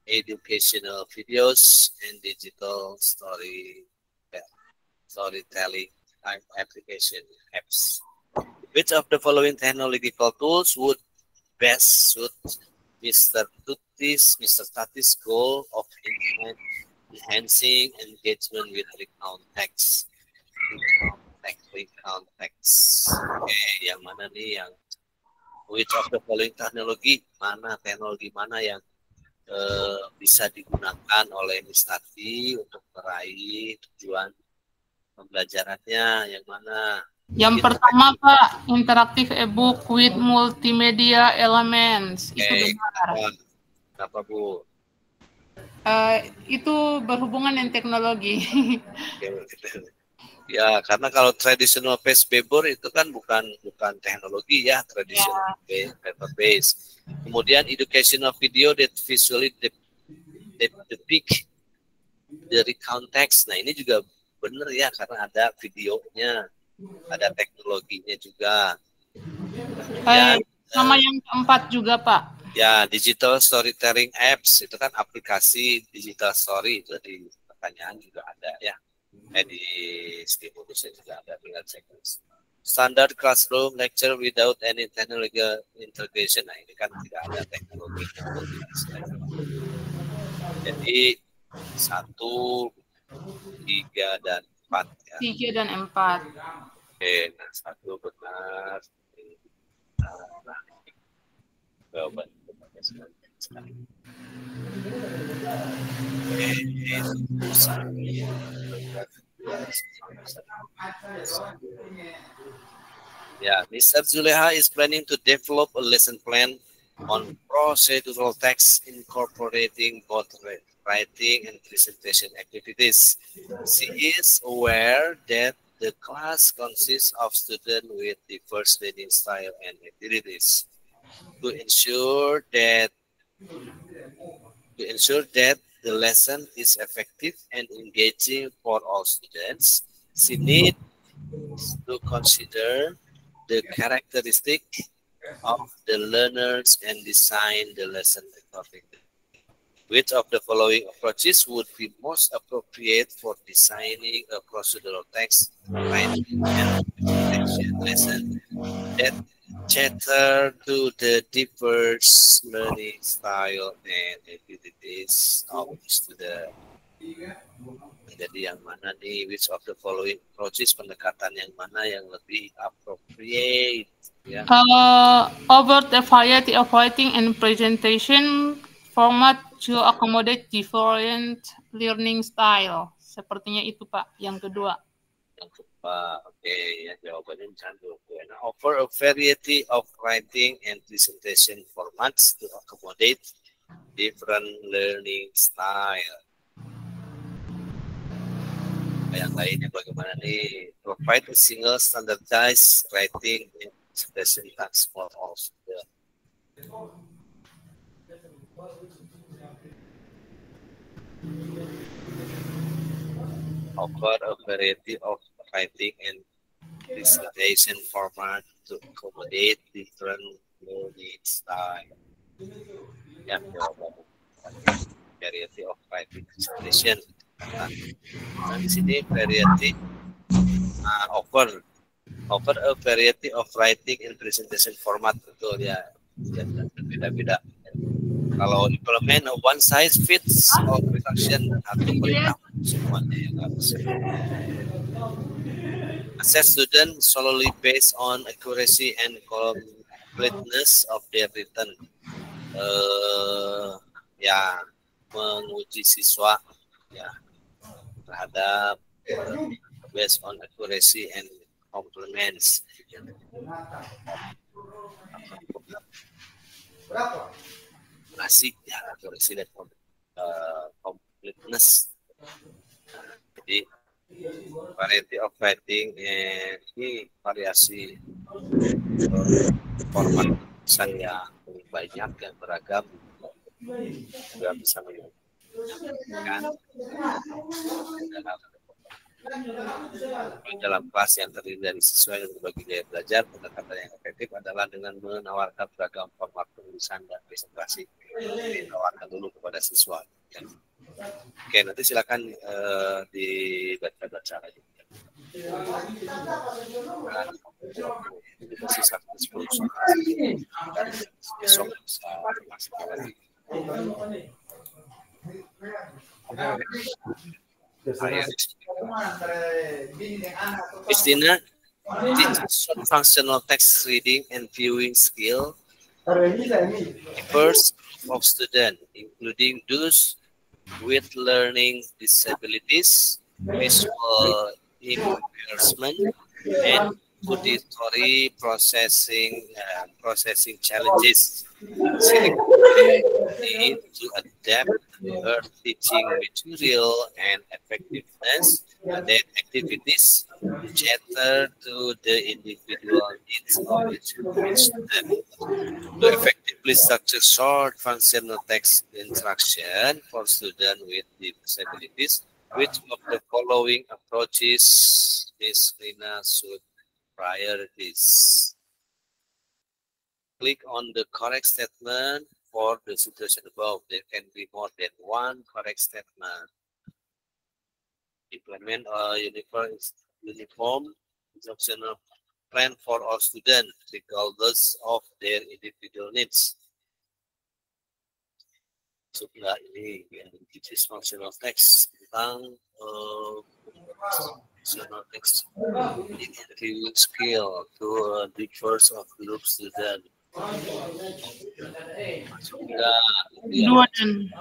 educational videos, and digital storytelling application apps. Which of the following technological tools would best suit Mr. Tati's goal of enhancing engagement with recount text? Recount text. Oke, yang mana nih yang which of the following teknologi mana yang bisa digunakan oleh Mr. Tati untuk meraih tujuan pembelajarannya, yang mana? Yang pertama Pak, interactive e-book with multimedia elements. Itu benar. Kenapa Bu? Itu berhubungan dengan teknologi. Ya, karena kalau traditional paper itu kan bukan teknologi ya, traditional paper base. Kemudian educational video that visually depict the recount text. Nah, ini juga benar ya, karena ada videonya, ada teknologinya juga. Sama yang keempat juga Pak. Ya, digital storytelling apps itu kan aplikasi digital story, itu di pertanyaan juga ada ya. Di stimulusnya juga ada, tinggal cek. Standard classroom lecture without any technological integration. Nah, ini kan tidak ada teknologi. Jadi 1, 3, dan 4 ya. 3 dan 4. Oke, nah 1 benar. Jawaban sekali. Yeah, Mr. Zuleha is planning to develop a lesson plan on procedural text incorporating both writing and presentation activities. She is aware that the class consists of students with diverse reading style and abilities. To ensure that the lesson is effective and engaging for all students, she needs to consider the characteristic of the learners and design the lesson accordingly. Which of the following approaches would be most appropriate for designing a procedural text writing and presentation lesson that cater to the diverse learning style and abilities of student? Jadi yang mana nih, which of the following approaches, pendekatan yang mana yang lebih appropriate? Ya. Over the variety of writing and presentation format to accommodate different learning style. Sepertinya itu Pak, yang kedua. Yang kedua, oke, ya jawabannya candu. Offer a variety of writing and presentation formats to accommodate different learning style. Yang lainnya bagaimana nih? Provide a single standardized writing and presentation task for all students. Offer a variety of writing and presentation format to accommodate different learning style. Yang jawabannya variety of writing presentation. Nah, di sini variety offer a variety of writing and presentation format, betul ya, berbeda-beda. Kalau implement a one size fits all reduction atau perintah semuanya yang harus. Assess student solely based on accuracy and completeness of their written. Ya, menguji siswa ya terhadap based on accuracy and complements. Asik ya, accuracy dan completeness. Jadi variety of writing ini variasi format tulisan yang banyak dan beragam, juga bisa menyampaikan dalam kelas yang terdiri dari siswa yang berbagai gaya belajar. Pendekatan yang efektif adalah dengan menawarkan beragam format penulisan dan presentasi, ditawarkan dulu kepada siswa. Oke, nanti silakan dibaca-baca lagi. Sisa 10 dan besok bisa masuk lagi. Istina, short functional text reading and viewing skill diverse of students, including those with learning disabilities, visual impairment, and auditory processing challenges. Need to adapt her teaching material and effectiveness and activities cater to the individual needs of each student. To effectively structure short functional text instruction for students with disabilities, which of the following approaches Ms. Rina should prioritize? Click on the correct statement for the situation above. There can be more than one correct statement. Implement a uniform instructional plan for all students, regardless of their individual needs. Sudah ini yang teach functional text tentang functional text in skill to diverse of group student. Dua dan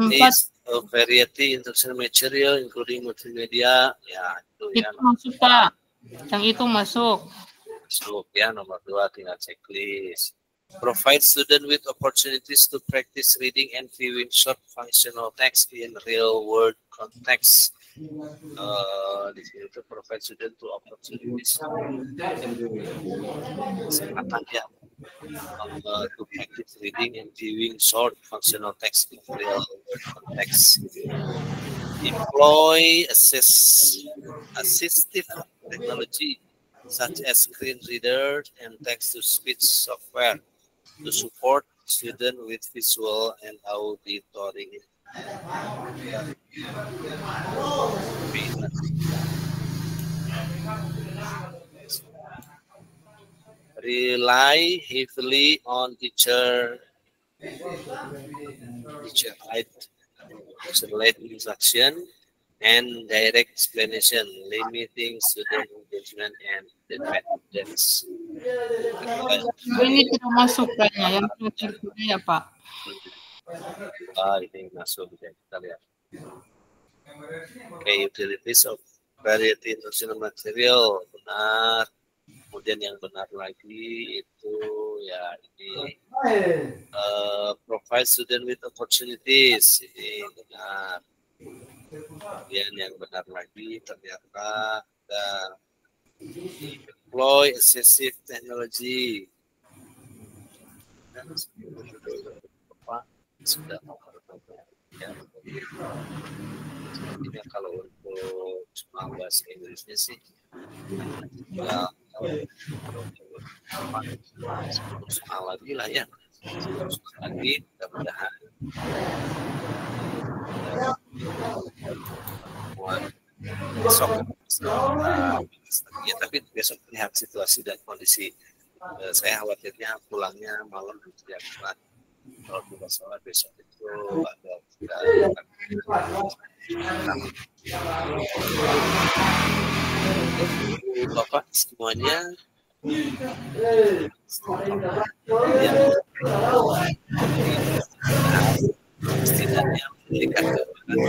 empat. A variety instructional material including multimedia. Ya, itu ya. Masuk Pak. Yang itu masuk. Masuk ya, nomor 2 tinggal checklist. Provide student with opportunities to practice reading and viewing short functional text in real world context. Di sini itu provide student to opportunities. Kesempatan ya to practice reading and viewing short functional text in real world context. Deploy assistive technology such as screen reader and text-to-speech software to support students with visual and auditory. Rely heavily on teacher-led instruction and direct explanation, limiting student engagement and dependence. Ini tidak masuk kayaknya yang terakhir ya Pak. Ini masuk ya, kita lihat. Utilities of variety instructional material, benar. Kemudian yang benar lagi itu ya ini provide student with opportunities, ini benar. Kemudian yang benar lagi ternyata ada deploy assistive technology. Sudah ya. Ini kalau untuk cuma bahasa Inggrisnya sih ya, soal lagi lah ya, lagi mudah-mudahan besok ya, tapi besok lihat situasi dan kondisi. Saya khawatirnya pulangnya malam ya, kalau tidak salah besok itu ada Bapak semuanya setidaknya memberikan gambaran